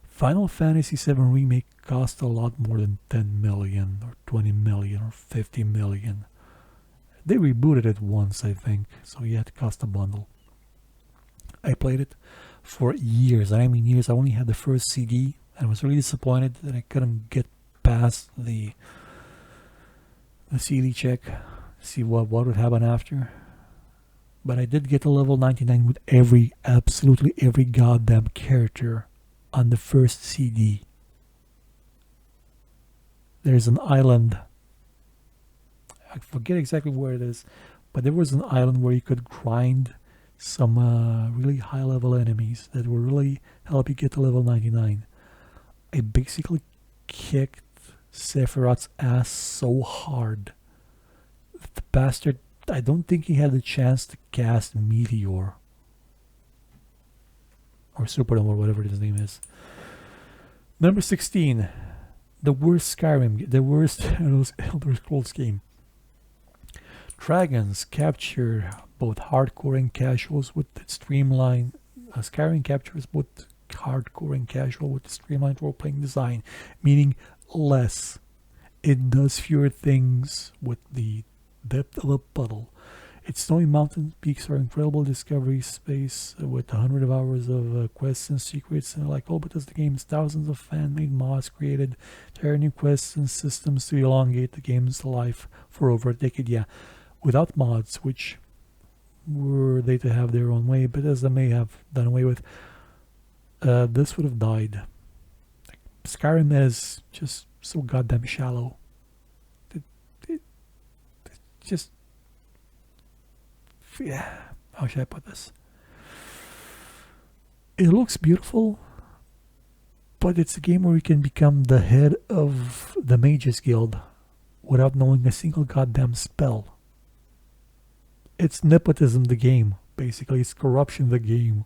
Final Fantasy VII Remake cost a lot more than 10 million, or 20 million, or 50 million. They rebooted it once, I think, so yeah, it cost a bundle. I played it for years, and I mean years. I only had the first CD, and I was really disappointed that I couldn't get past the CD check, see what would happen after. But I did get to level 99 with absolutely every goddamn character on the first CD. There's an island, I forget exactly where it is, but there was an island where you could grind some really high level enemies that would really help you get to level 99. I basically kicked Sephiroth's ass so hard. The bastard, I don't think he had the chance to cast Meteor. Or Supernova, or whatever his name is. Number 16. The worst Skyrim, the worst Elder Scrolls game. Dragons capture both hardcore and casuals with its streamlined. Skyrim captures both hardcore and casual with the streamlined role-playing design, meaning less. It does fewer things with the depth of a puddle. Its snowy mountain peaks are incredible discovery space with 100 hours of quests and secrets, and like all but as the game's thousands of fan-made mods created entire new quests and systems to elongate the game's life for over a decade. Yeah, without mods, which were they to have their own way, but as they may have done away with, this would have died. Skyrim is just so goddamn shallow. It just, yeah, how should I put this? It looks beautiful, but it's a game where you can become the head of the Mages Guild without knowing a single goddamn spell. It's nepotism, the game, basically. It's corruption, the game.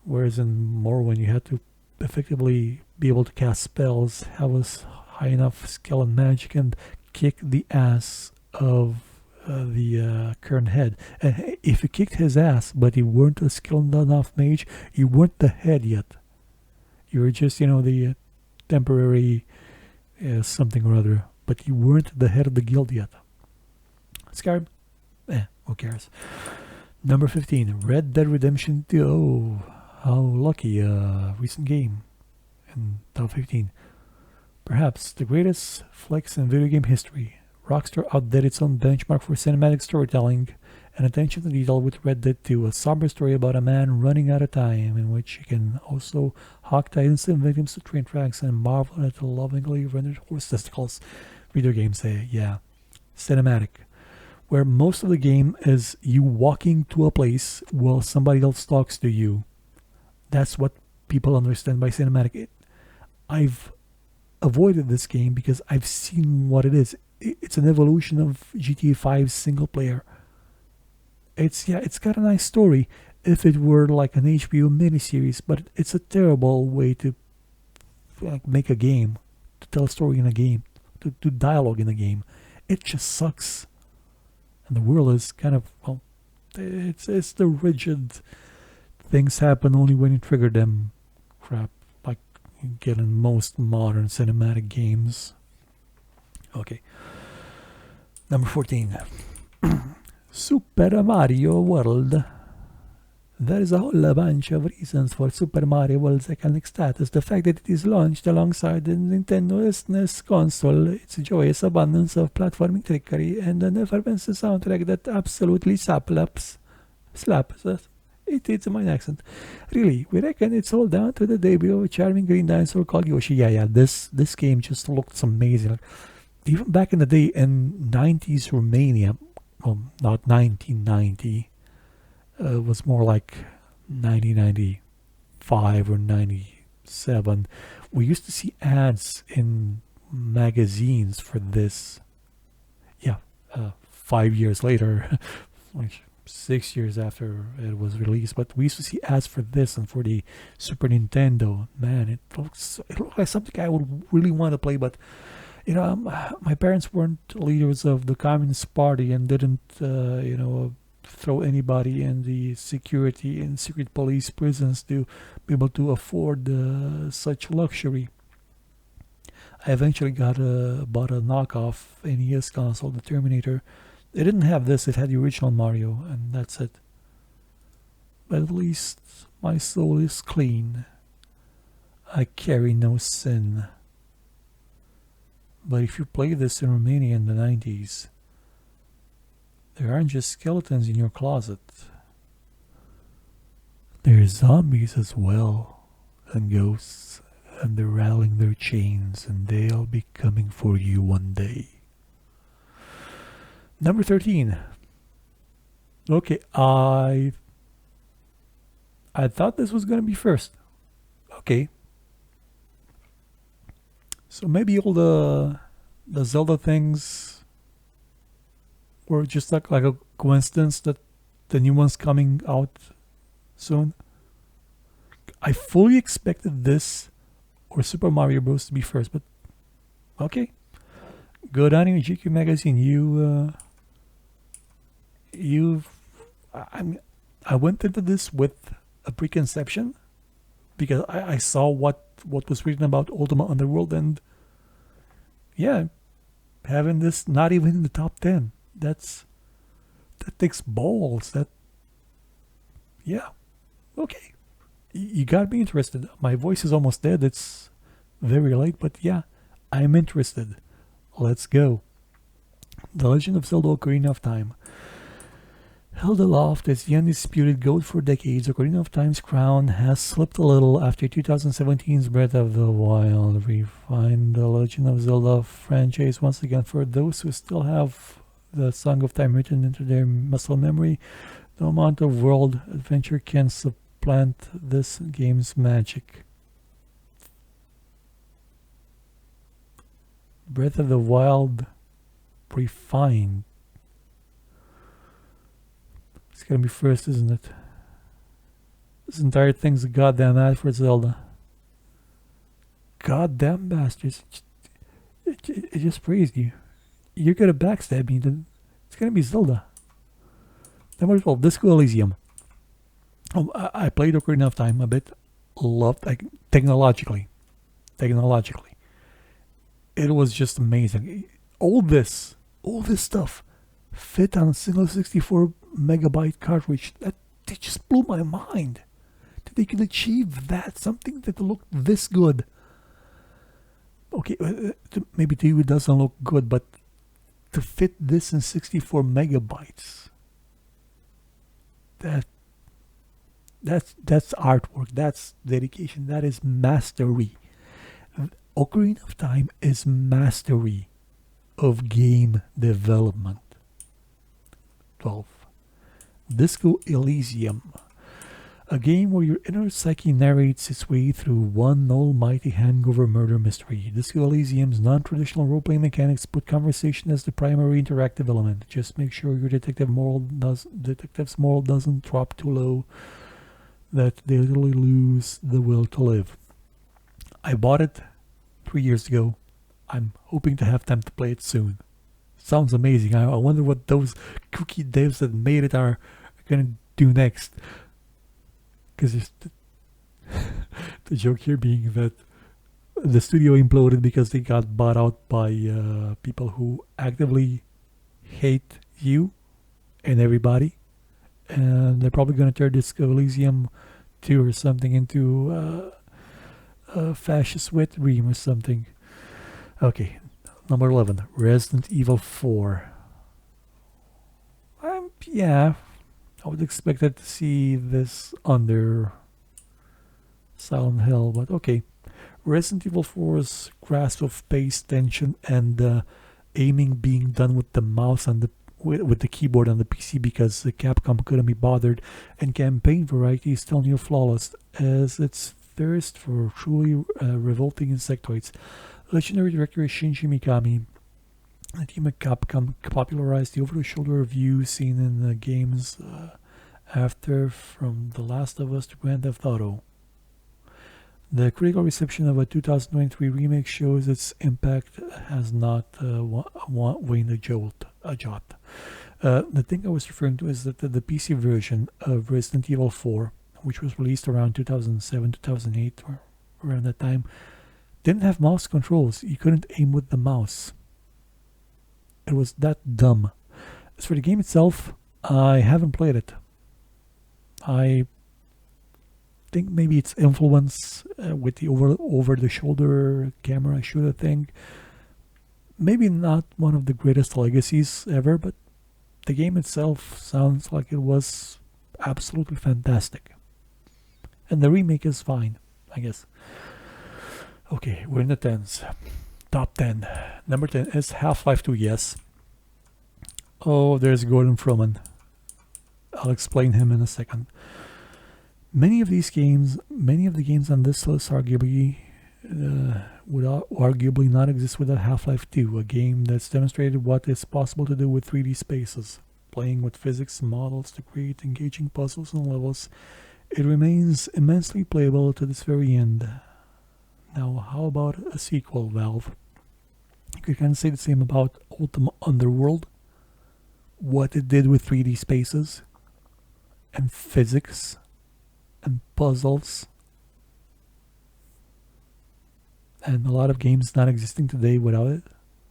Whereas in Morrowind, you had to effectively be able to cast spells, have a high enough skill and magic, and kick the ass of the current head. And if you kicked his ass, but you weren't a skilled enough mage, you weren't the head yet. You were just, the temporary something or other, but you weren't the head of the guild yet. Skyrim, who cares? Number 15, Red Dead Redemption 2. Oh, how lucky, recent game in top 15. Perhaps the greatest flex in video game history. Rockstar outdid its own benchmark for cinematic storytelling and attention to detail with Red Dead 2, a somber story about a man running out of time, in which you can also hawk innocent victims to train tracks and marvel at the lovingly rendered horse testicles. Video games say, yeah, cinematic, where most of the game is you walking to a place while somebody else talks to you. That's what people understand by cinematic. I've avoided this game because I've seen what it is. It's an evolution of GTA 5 single player. It's got a nice story if it were like an HBO miniseries, but it's a terrible way to make a game, to tell a story in a game, to do dialogue in a game. It just sucks. And the world is kind of, well, it's the rigid things happen only when you trigger them crap like you get in most modern cinematic games. Okay. Number 14. Super Mario World. There is a whole bunch of reasons for Super Mario World's iconic status. The fact that it is launched alongside the Nintendo SNES console, its joyous abundance of platforming trickery, and an effervescent soundtrack that absolutely slaps. It's my accent. Really, we reckon it's all down to the debut of a charming green dinosaur called Yoshi. Yeah, this game just looks amazing. Even back in the day in 90s Romania, well, not 1990, it was more like 1995 or 97. We used to see ads in magazines for this. Yeah, 5 years later, like 6 years after it was released. But we used to see ads for this and for the Super Nintendo. Man, it looked like something I would really want to play, but my parents weren't leaders of the Communist Party and didn't, throw anybody in the security and secret police prisons to be able to afford such luxury. I eventually bought a knockoff NES console, the Terminator. It didn't have this, it had the original Mario, and that's it. But at least my soul is clean. I carry no sin. But if you play this in Romania in the 90s, there aren't just skeletons in your closet. There's zombies as well, and ghosts, and they're rattling their chains, and they'll be coming for you one day. Number 13. Okay, I thought this was going to be first. Okay. So maybe all the Zelda things were just like a coincidence that the new one's coming out soon. I fully expected this or Super Mario Bros. To be first, but okay. Good on you, GQ Magazine. I went into this with a preconception because I saw what was written about Ultima Underworld, and yeah, having this not even in the top 10, that takes balls. Okay, you got me interested. My voice is almost dead. It's very late, but yeah, I'm interested. Let's go. The Legend of Zelda: Ocarina of Time. Held aloft as the undisputed GOAT for decades, Ocarina of Time's crown has slipped a little after 2017's Breath of the Wild refined the Legend of Zelda franchise once again. For those who still have the Song of Time written into their muscle memory, no amount of world adventure can supplant this game's magic. Breath of the Wild refined. It's gonna be first, isn't it? This entire thing's a goddamn ad for Zelda. Goddamn bastards. It just praised you. You're gonna backstab me, then it's gonna be Zelda. Number 12, Disco Elysium. I played Ocarina of Time a bit. Loved, like, technologically. It was just amazing. All this stuff fit on a single 64 megabyte cartridge. That just blew my mind. That they could achieve that, something that looked this good. Okay, maybe to you it doesn't look good, but to fit this in 64 megabytes, that that's artwork, that's dedication, that is mastery. Ocarina of Time is mastery of game development. 12. Disco Elysium. A game where your inner psyche narrates its way through one almighty hangover murder mystery. Disco Elysium's non-traditional role-playing mechanics put conversation as the primary interactive element. Just make sure your detective's moral doesn't drop too low that they literally lose the will to live. I bought it 3 years ago. I'm hoping to have time to play it soon. Sounds amazing. I wonder what those cookie devs that made it are going to do next. Because the joke here being that the studio imploded because they got bought out by people who actively hate you and everybody. And they're probably going to turn Disco Elysium 2 or something into a fascist wet dream or something. Okay, number 11, Resident Evil 4. Yeah, I would expect to see this under Silent Hill, but okay. Resident Evil 4's grasp of pace, tension, and aiming being done with the mouse and with the keyboard on the PC because the Capcom couldn't be bothered, and campaign variety is still near flawless as its thirst for truly revolting insectoids. Legendary director Shinji Mikami, the team at Capcom, popularized the over-the-shoulder view seen in the games after From The Last of Us to Grand Theft Auto. The critical reception of a 2023 remake shows its impact has not waned a jot. The thing I was referring to is that the PC version of Resident Evil 4, which was released around 2007, 2008, or around that time, didn't have mouse controls. You couldn't aim with the mouse. It was that dumb. As for the game itself, I haven't played it. I think maybe its influence with the over-the-shoulder camera shooter thing, maybe not one of the greatest legacies ever, but the game itself sounds like it was absolutely fantastic. And the remake is fine, I guess. Okay, we're in the 10s. Top 10. Number 10 is Half-Life 2, yes. Oh, there's Gordon Fruman. I'll explain him in a second. Many of the games on this list arguably would arguably not exist without Half-Life 2, a game that's demonstrated what is possible to do with 3D spaces. Playing with physics models to create engaging puzzles and levels, it remains immensely playable to this very end. Now, how about a sequel, Valve? You could kind of say the same about Ultima Underworld. What it did with 3D spaces and physics and puzzles, and a lot of games not existing today without it.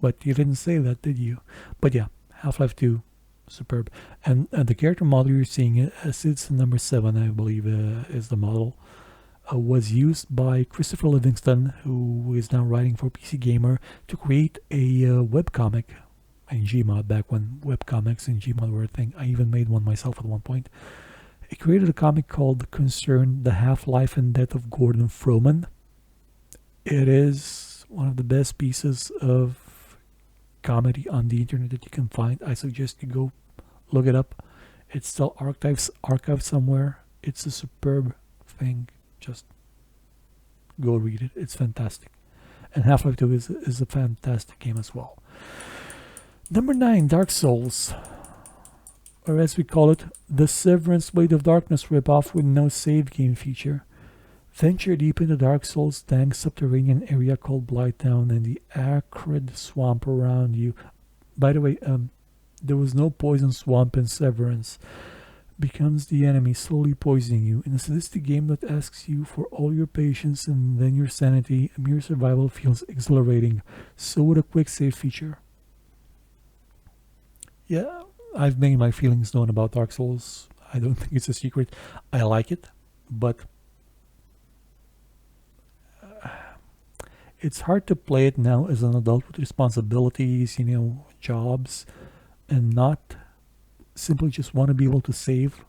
But you didn't say that, did you? But yeah, Half-Life 2, superb. And the character model you're seeing, Citizen Number 7, I believe is the model, was used by Christopher Livingston, who is now writing for PC Gamer, to create a webcomic in Gmod, back when webcomics in Gmod were a thing. I even made one myself at one point. He created a comic called Concerned: The Half-Life and Death of Gordon Fruman. It is one of the best pieces of comedy on the internet that you can find. I suggest you go look it up. It's still archived somewhere. It's a superb thing. Just go read it. It's fantastic. And Half-Life 2 is a fantastic game as well. Number 9, Dark Souls. Or as we call it, the Severance Blade of Darkness ripoff with no save game feature. Venture deep into Dark Souls' dank subterranean area called Blighttown and the acrid swamp around you. By the way, there was no poison swamp in Severance. Becomes the enemy, slowly poisoning you. In a sadistic game that asks you for all your patience and then your sanity, mere survival feels exhilarating. So would a quick save feature. Yeah, I've made my feelings known about Dark Souls. I don't think it's a secret. I like it, but It's hard to play it now as an adult with responsibilities, jobs, and not simply just want to be able to save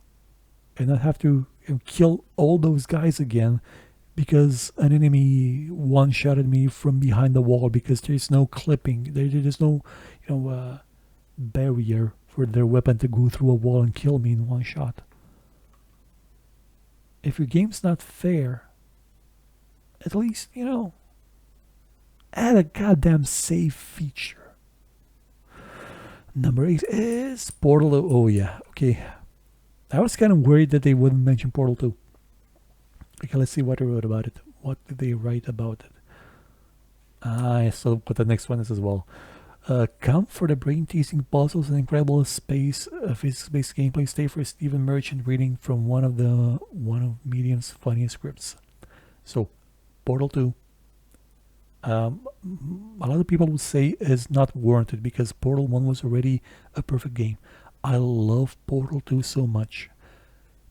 and not have to kill all those guys again because an enemy one-shotted me from behind the wall because there's no clipping. There's no, barrier for their weapon to go through a wall and kill me in one shot. If your game's not fair, at least, add a goddamn save feature. Number 8 is Portal. Oh, yeah. Okay. I was kind of worried that they wouldn't mention Portal 2. Okay, let's see what they wrote about it. What did they write about it? I saw what the next one is as well. Count for the brain-teasing puzzles and incredible space physics-based gameplay. Stay for Stephen Merchant reading from one of Medium's funniest scripts. So, Portal 2. A lot of people would say is not warranted because Portal 1 was already a perfect game. I love Portal 2 so much.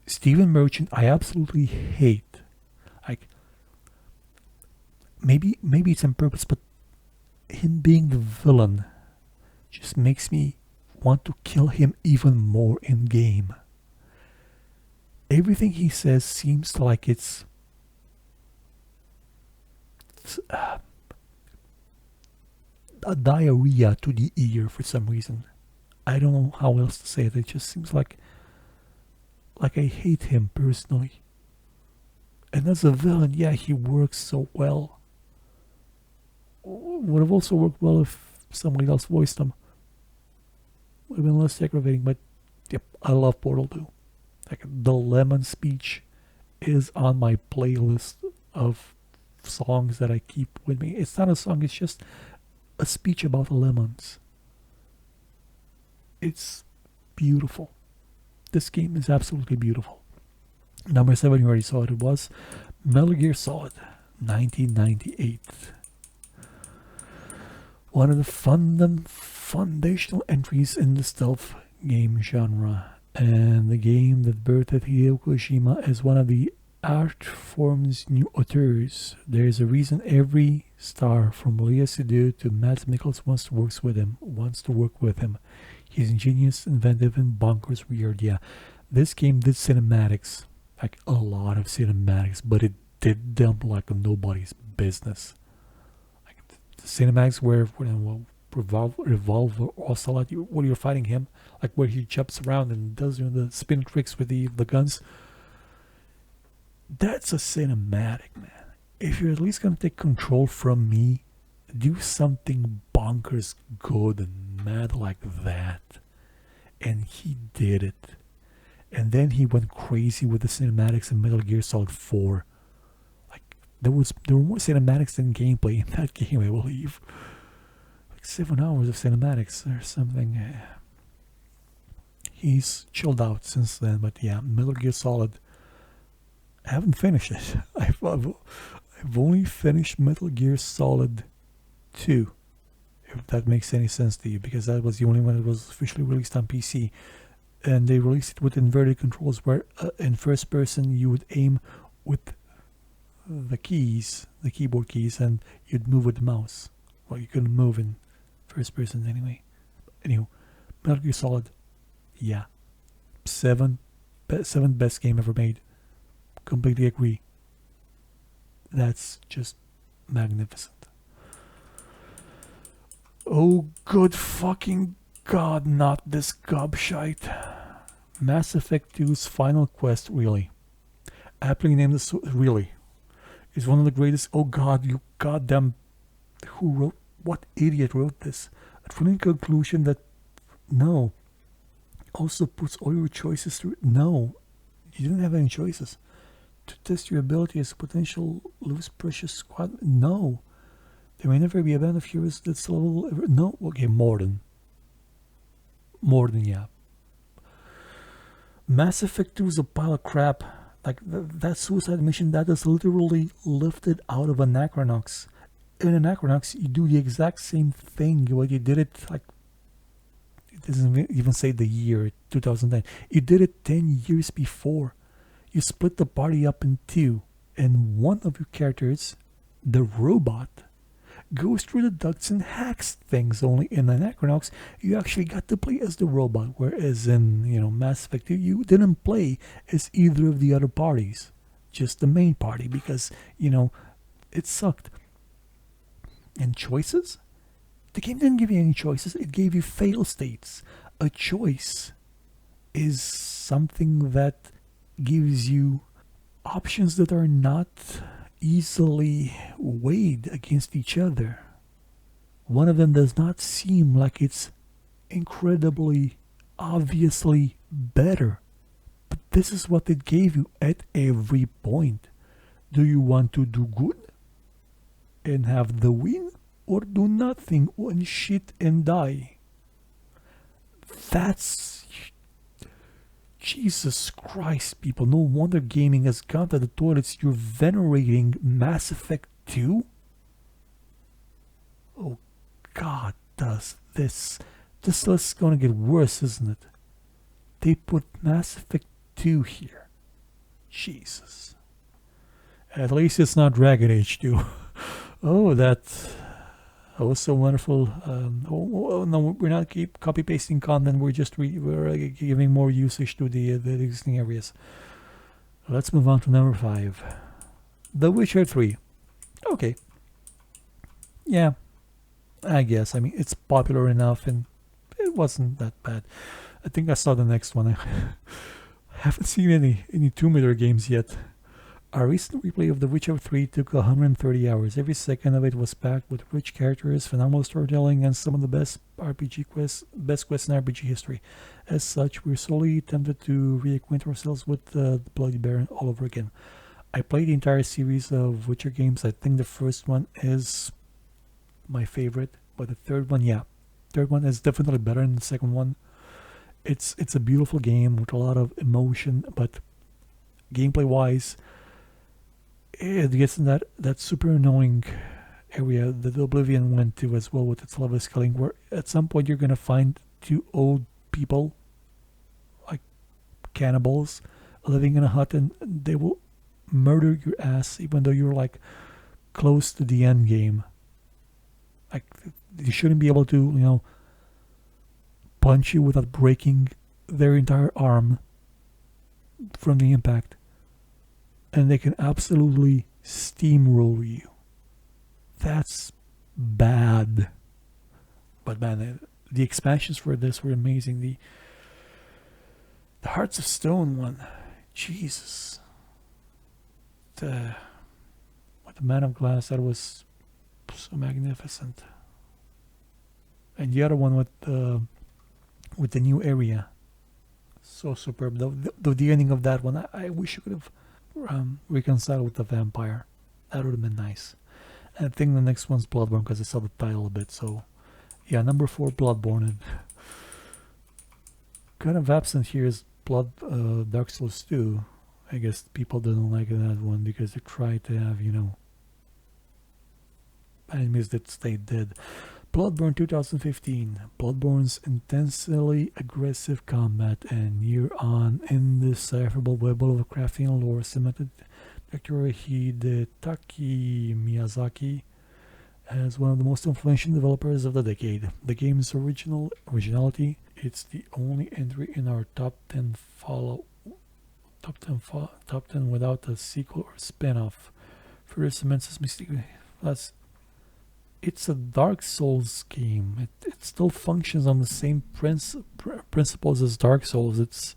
Stephen Merchant, I absolutely hate. Like, maybe it's on purpose, but him being the villain just makes me want to kill him even more in game. Everything he says seems like it's a diarrhea to the ear for some reason. I don't know how else to say it. It just seems like I hate him personally. And as a villain, yeah, he works so well. Would have also worked well if somebody else voiced him. Would have been less aggravating, but yep, I love Portal 2. Like, the Lemon speech is on my playlist of songs that I keep with me. It's not a song, it's just a speech about lemons. It's beautiful. This game is absolutely beautiful. Number 7, you already saw it. It was Metal Gear Solid 1998. One of the foundational entries in the stealth game genre, and the game that birthed Hideo Kojima as one of the art form's new auteurs. There's a reason every star from Léa Seydoux to Mads Mikkelsen wants to work with him. He's ingenious, inventive, and bonkers weird. Yeah, this game did cinematics, like a lot of cinematics, but it did them like nobody's business. Like the cinematics where Revolver Ocelot, when you're fighting him, like where he jumps around and does the spin tricks with the guns. That's a cinematic, man. If you're at least gonna take control from me, do something bonkers good and mad like that. And he did it. And then he went crazy with the cinematics in Metal Gear Solid 4. Like there were more cinematics than gameplay in that game, I believe. Like 7 hours of cinematics or something. He's chilled out since then, but yeah, Metal Gear Solid. I haven't finished it. I've only finished Metal Gear Solid 2, if that makes any sense to you, because that was the only one that was officially released on PC. And they released it with inverted controls where in first person you would aim with the keyboard keys, and you'd move with the mouse. Well, you couldn't move in first person anyway. Anywho, Metal Gear Solid, yeah. 7th best game ever made. Completely agree. That's just magnificent. Oh, good fucking god, not this gobshite. Mass Effect 2's Final Quest, really. Aptly named this, really. Is one of the greatest. Oh god, you goddamn. What idiot wrote this? A thrilling conclusion that. No. Also puts all your choices through. No. You didn't have any choices. To test your ability as a potential loose precious squad. No. There may never be a band of heroes that's level ever. No. Okay, more than, yeah. Mass Effect 2 is a pile of crap. Like that suicide mission that is literally lifted out of Anachronox. In Anachronox, you do the exact same thing. What you did it like. It doesn't even say the year, 2010. You did it 10 years before. You split the party up in two, and one of your characters, the robot, goes through the ducts and hacks things. Only in Anachronox, you actually got to play as the robot, whereas in Mass Effect 2, you didn't play as either of the other parties, just the main party because it sucked. And choices? The game didn't give you any choices. It gave you fail states. A choice is something that gives you options that are not easily weighed against each other. One of them does not seem like it's incredibly obviously better, but this is what it gave you at every point. Do you want to do good and have the win, or do nothing and shit and die? That's Jesus Christ, people. No wonder gaming has gone to the toilets. You're venerating Mass Effect 2? Oh God, does this list is gonna get worse, isn't it? They put Mass Effect 2 here. Jesus. At least it's not Dragon Age 2. Oh, that was so wonderful. No, we're not keep copy pasting content. We're just giving more usage to the existing areas. Let's move on to number 5, The Witcher 3. Okay, yeah, I guess. I mean, it's popular enough, and it wasn't that bad. I think I saw the next one. I haven't seen any Tomb Raider games yet. Our recent replay of The Witcher 3 took 130 hours. Every second of it was packed with rich characters, phenomenal storytelling, and some of the best quests in RPG history. As such, we're solely tempted to reacquaint ourselves with the Bloody Baron all over again. I played the entire series of Witcher games. I think the first one is my favorite, but the third one is definitely better than the second one. It's a beautiful game with a lot of emotion, but gameplay-wise, it gets in that super annoying area that Oblivion went to as well with its level scaling, where at some point you're gonna find 2 old people, like cannibals, living in a hut, and they will murder your ass even though you're like close to the end game. Like, you shouldn't be able to punch you without breaking their entire arm from the impact. And they can absolutely steamroll you. That's bad. But man, the expansions for this were amazing. The Hearts of Stone one, Jesus. With the Man of Glass, that was so magnificent. And the other one with the new area, so superb. The ending of that one, I wish you could have reconcile with the vampire. That would have been nice. And I think the next one's Bloodborne because I saw the title a bit. So yeah, number 4, Bloodborne. And kind of absent here is Dark Souls 2. I guess people didn't like that one because they tried to have enemies that stayed dead. Bloodborne 2015. Bloodborne's intensely aggressive combat and near-on indecipherable web of crafting and lore cemented Dr. Hidetaki Miyazaki as one of the most influential developers of the decade. The game's originality, it's the only entry in our top 10 without a sequel or spin-off. Further cements its mystique. It's a Dark Souls game. It still functions on the same principles as Dark Souls. It's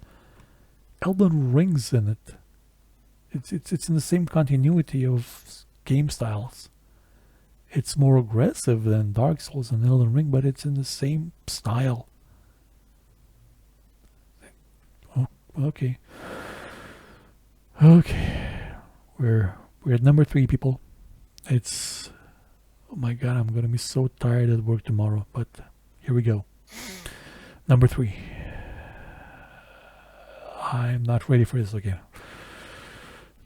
Elden Ring's in it. It's in the same continuity of game styles. It's more aggressive than Dark Souls and Elden Ring, but it's in the same style. Oh, okay. We're at number 3, people. It's, oh my god, I'm gonna be so tired at work tomorrow, but here we go. Number 3. I'm not ready for this again.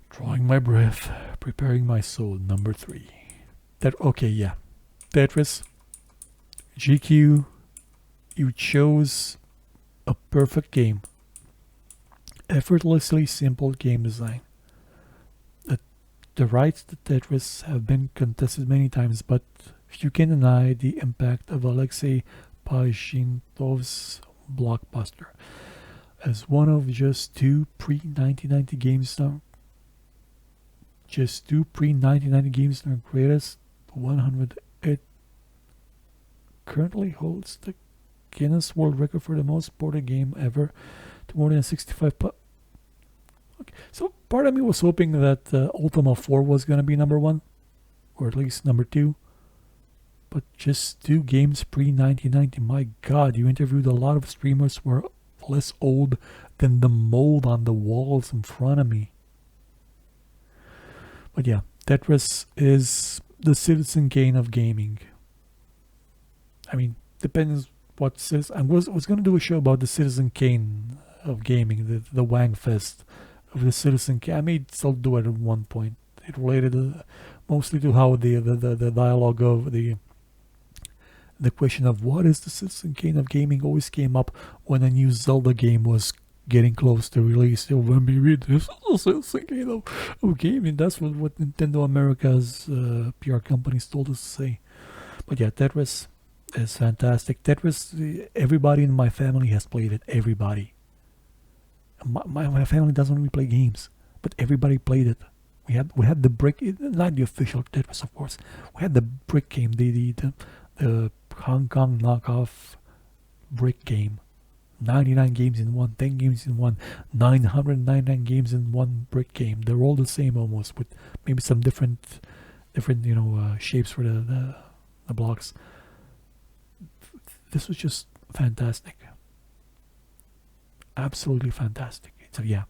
Drawing my breath, preparing my soul. Number 3. Tetris. GQ. You chose a perfect game. Effortlessly simple game design. The rights to Tetris have been contested many times, but You can deny the impact of Alexei Pajitnov's blockbuster. As one of just two pre-1990 games now, just two pre-1990 games in our greatest 100, it currently holds the Guinness World Record for the most ported game ever to more than 65. Okay. So part of me was hoping that Ultima 4 was going to be number one, or at least number two. But just two games pre-1990. My God, you interviewed a lot of streamers who are less old than the mold on the walls in front of me. But yeah, Tetris is the Citizen Kane of gaming. I mean, depends what Citizen... I was going to do a show about the Citizen Kane of gaming, the Wang Fest of the Citizen Kane. I may still do it at one point. It related mostly to how the dialogue of the question of what is the Citizen Kane of gaming always came up when a new Zelda game was getting close to release. So when we read this, Citizen Kane of gaming, that's what Nintendo America's PR companies told us to say. But yeah, Tetris is fantastic. Tetris, everybody in my family has played it. Everybody. My family doesn't really play games, but everybody played it. We had the brick, not the official Tetris, of course. We had the brick game, the Hong Kong knockoff brick game. 99 games in one, 10 games in one, 999 games in one brick game. They're all the same almost, with maybe some different shapes for the blocks. This was just fantastic. Absolutely fantastic. So yeah,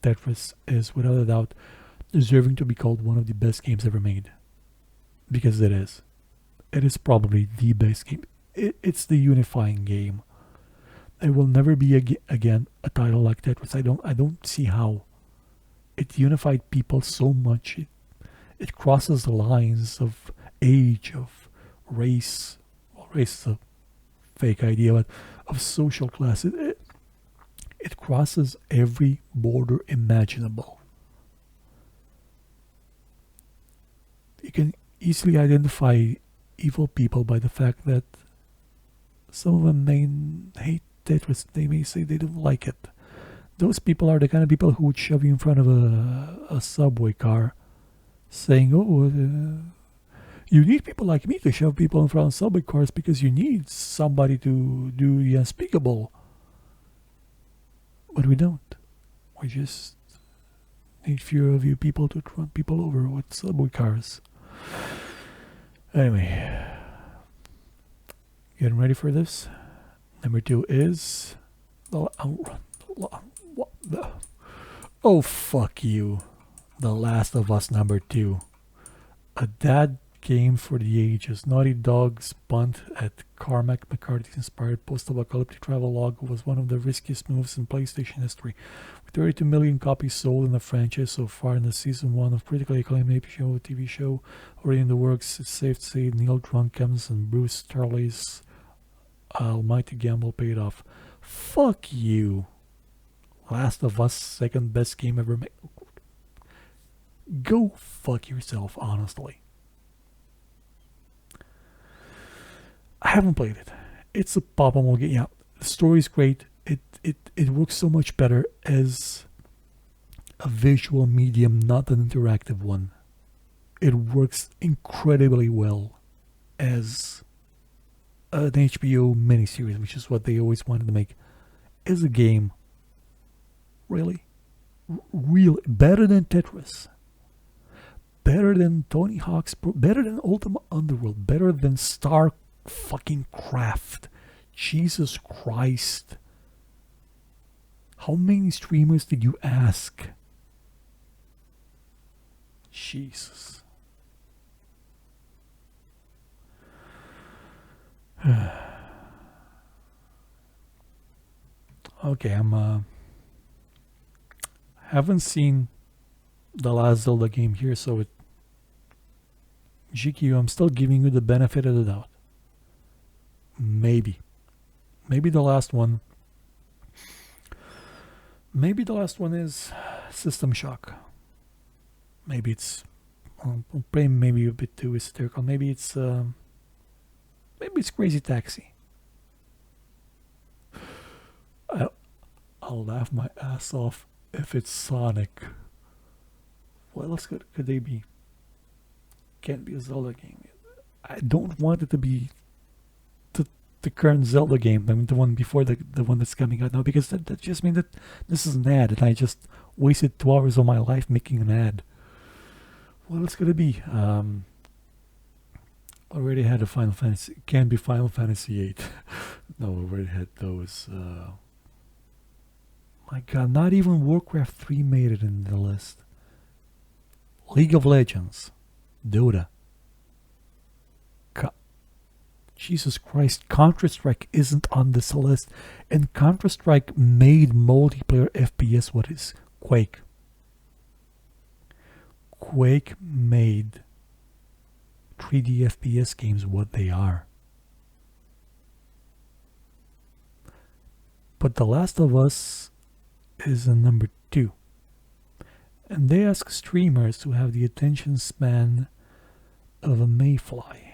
Tetris is without a doubt deserving to be called one of the best games ever made. Because it is. It is probably the best game. It's the unifying game. There will never be again a title like Tetris. I don't see how. It unified people so much. It crosses the lines of age, of race. Well, race is a fake idea, but of social class. It crosses every border imaginable. You can easily identify evil people by the fact that some of them may hate Tetris. They may say they don't like it. Those people are the kind of people who would shove you in front of a subway car saying, you need people like me to shove people in front of subway cars because you need somebody to do the unspeakable. But we don't. We just need fewer of you people to run people over with subway cars. Anyway, getting ready for this. Number 2 is oh fuck you, The Last of Us number 2. A dad game for the ages. Naughty Dog's punt at Cormac McCarthy's inspired post-apocalyptic travelogue was one of the riskiest moves in PlayStation history. With 32 million copies sold in the franchise so far in the season 1 of critically acclaimed TV show already in the works, it's safe to say Neil Druckmann's and Bruce Starley's almighty gamble paid off. Fuck you. Last of Us, second best game ever made. Go fuck yourself, honestly. I haven't played it. It's a pop-up game. Yeah, the story's great. It works so much better as a visual medium, not an interactive one. It works incredibly well as an HBO miniseries, which is what they always wanted to make. As a game, really, better than Tetris, better than Tony Hawk's better than Ultima Underworld, better than Star fucking Craft. Jesus Christ. How many streamers did you ask? Jesus. Okay, haven't seen the last Zelda game here, so GQ, I'm still giving you the benefit of the doubt. Maybe the last one. Maybe the last one is System Shock. Maybe it's maybe a bit too hysterical. Maybe it's Maybe it's Crazy Taxi. I'll laugh my ass off if it's Sonic. What else could they be? Can't be a Zelda game. I don't want it to be the current Zelda game. I mean, the one before the one that's coming out now, because that just means that this is an ad, and I just wasted 2 hours of my life making an ad. What else could it be? Already had a Final Fantasy. Can't be Final Fantasy 8. No, already had those. My God, not even Warcraft 3 made it in the list. League of Legends, Dota. Jesus Christ, Counter-Strike isn't on this list, and Counter-Strike made multiplayer FPS what is Quake. Quake made 3D FPS games what they are. But The Last of Us is a number 2. And they ask streamers to have the attention span of a mayfly.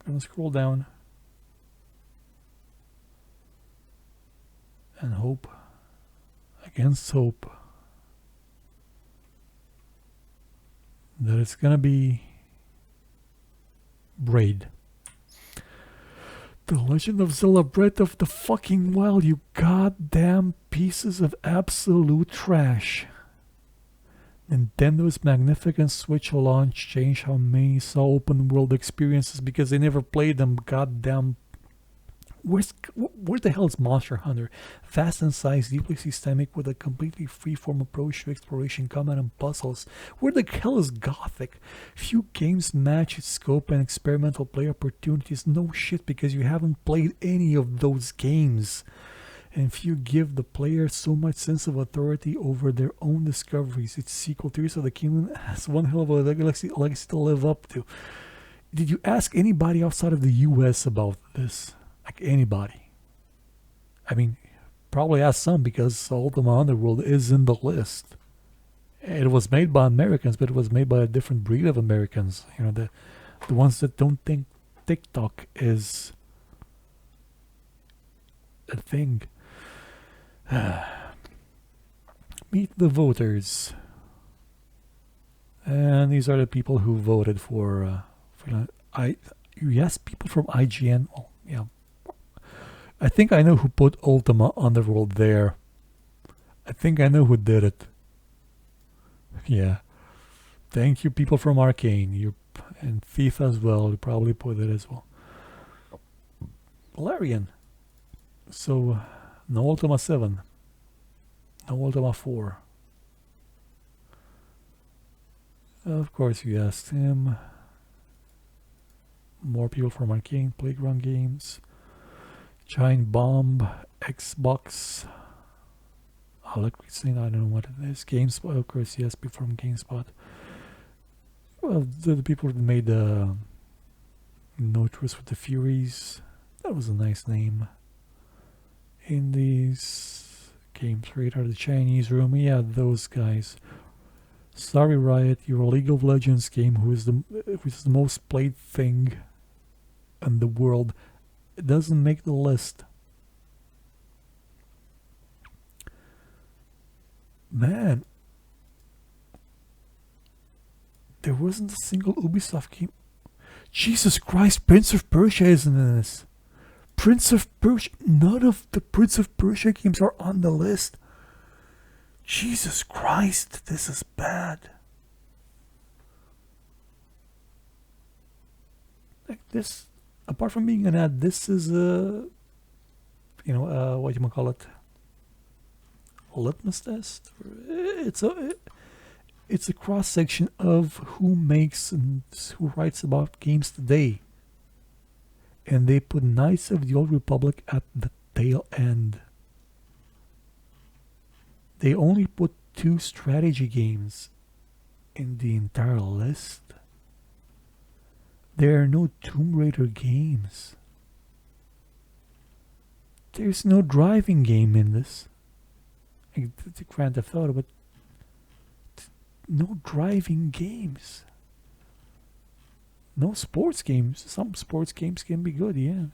Gonna scroll down and hope against hope that it's gonna be Braid. The Legend of Zelda Breath of the fucking Wild, you goddamn pieces of absolute trash. Nintendo's magnificent Switch launch changed how many saw open world experiences because they never played them. Goddamn. Where the hell is Monster Hunter? Vast in size, deeply systemic, with a completely freeform approach to exploration, combat, and puzzles. Where the hell is Gothic? Few games match its scope and experimental play opportunities. No shit, because you haven't played any of those games. And if you give the player so much sense of authority over their own discoveries, its sequel, Tears of the Kingdom, has one hell of a legacy to live up to. Did you ask anybody outside of the US about this? Like anybody? I mean, probably ask some, because Ultima Underworld is in the list. It was made by Americans, but it was made by a different breed of Americans. You know, the ones that don't think TikTok is a thing. Meet the voters, and these are the people who voted for yes, people from IGN. Oh, yeah, I think I know who put Ultima Underworld there. I think I know who did it. Yeah, thank you, people from Arcane. And Thief as well. You probably put it as well. Valerian. So. No Ultima 7. No Ultima 4. Of course you asked him. More people from Arcane, Playground Games, Giant Bomb, Xbox, Electric Scene, I don't know what it is. GameSpot, of course, yes, people from GameSpot. Well, the people that made No Truce with the Furies. That was a nice name. Indies, Games Radar, the Chinese Room, yeah, those guys. Sorry, Riot, your League of Legends game, which is the most played thing in the world, it doesn't make the list. Man, there wasn't a single Ubisoft game. Jesus Christ, Prince of Persia isn't in this. Prince of Persia, none of the Prince of Persia games are on the list. Jesus Christ, this is bad. Like this, apart from being an ad, this is a, what you call it, a litmus test. It's a cross section of who makes and who writes about games today. And they put Knights of the Old Republic at the tail end. They only put 2 strategy games in the entire list. There are no Tomb Raider games. There's no driving game in this. like the Grand Theft Auto, but no driving games. No sports games. Some sports games can be good, yeah.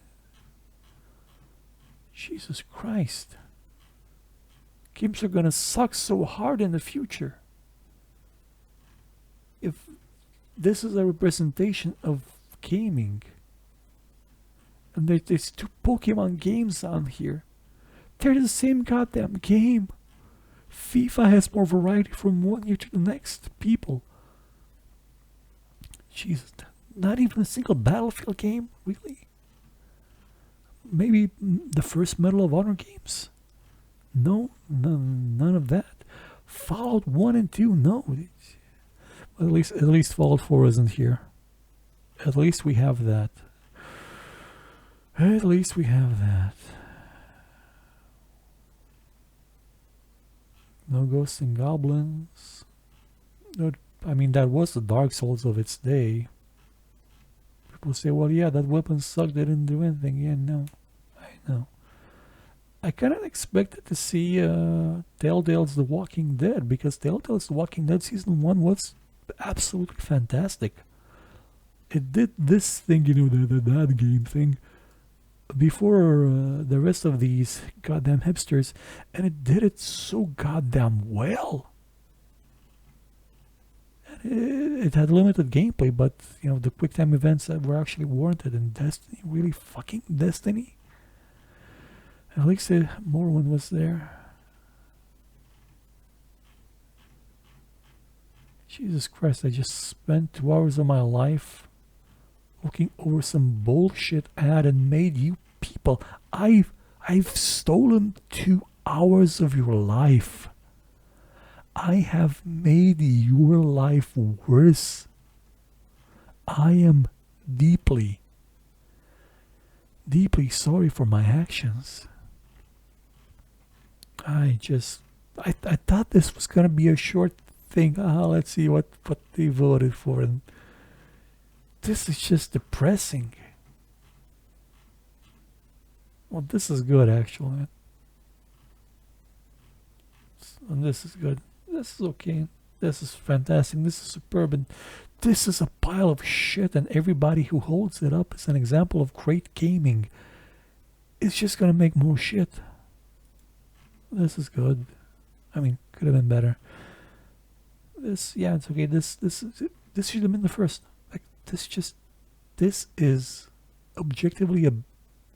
Jesus Christ. Games are gonna suck so hard in the future. If this is a representation of gaming, and there's two Pokemon games on here, they're the same goddamn game. FIFA has more variety from one year to the next. People. Jesus. Not even a single Battlefield game? Really? Maybe the first Medal of Honor games? No, none of that. Fallout 1 and 2, no. At least Fallout 4 isn't here. At least we have that. At least we have that. No Ghosts and Goblins. No, I mean, that was the Dark Souls of its day. People say, well, yeah, that weapon sucked, they didn't do anything. Yeah, no. I know. I kind of expected to see Telltale's The Walking Dead, because Telltale's The Walking Dead Season 1 was absolutely fantastic. It did this thing, that game thing, before the rest of these goddamn hipsters, and it did it so goddamn well. It had limited gameplay, but the quick time events that were actually warranted. And Destiny, really fucking Destiny. At least Morrowind was there. Jesus Christ! I just spent 2 hours of my life looking over some bullshit ad and made you people. I've stolen 2 hours of your life. I have made your life worse. I am deeply, deeply sorry for my actions. I thought this was gonna be a short thing. Let's see what they voted for, and this is just depressing. Well, this is good actually. And this is good. This is okay. This is fantastic. This is superb. And this is a pile of shit, and everybody who holds it up as an example of great gaming is just gonna make more shit. This is good. I mean, could have been better. This, yeah, it's okay. This should have been the first. Like, this is objectively a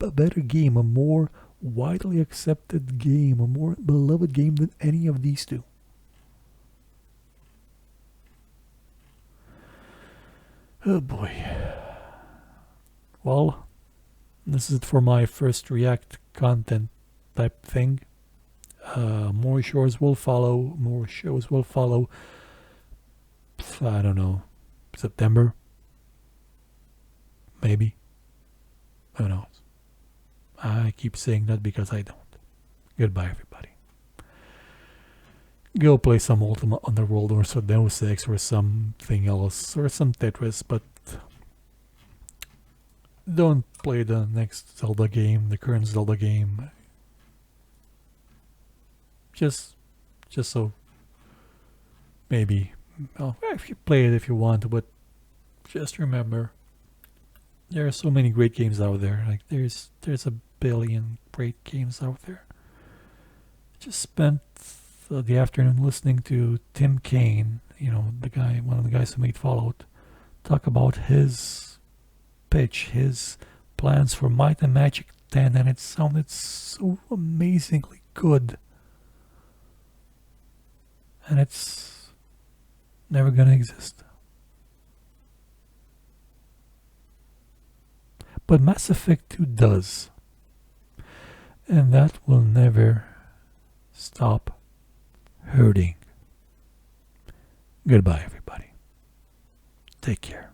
better game, a more widely accepted game, a more beloved game than any of these two. Oh boy. Well, this is it for my first React content type thing. More shows will follow. More shows will follow. I don't know. September? Maybe. Who knows? I keep saying that because I don't. Goodbye, everybody. Go play some Ultima Underworld or some Deus Ex or something else or some Tetris, but don't play the next Zelda game, the current Zelda game. Just so maybe, well, if you play it if you want, but just remember, there are so many great games out there. Like there's a billion great games out there. Just spent the afternoon listening to Tim Kaine, the guy, one of the guys who made Fallout, talk about his pitch, his plans for Might and Magic 10, and it sounded so amazingly good. And it's never gonna exist. But Mass Effect 2 does. And that will never stop hurting. Goodbye, everybody. Take care.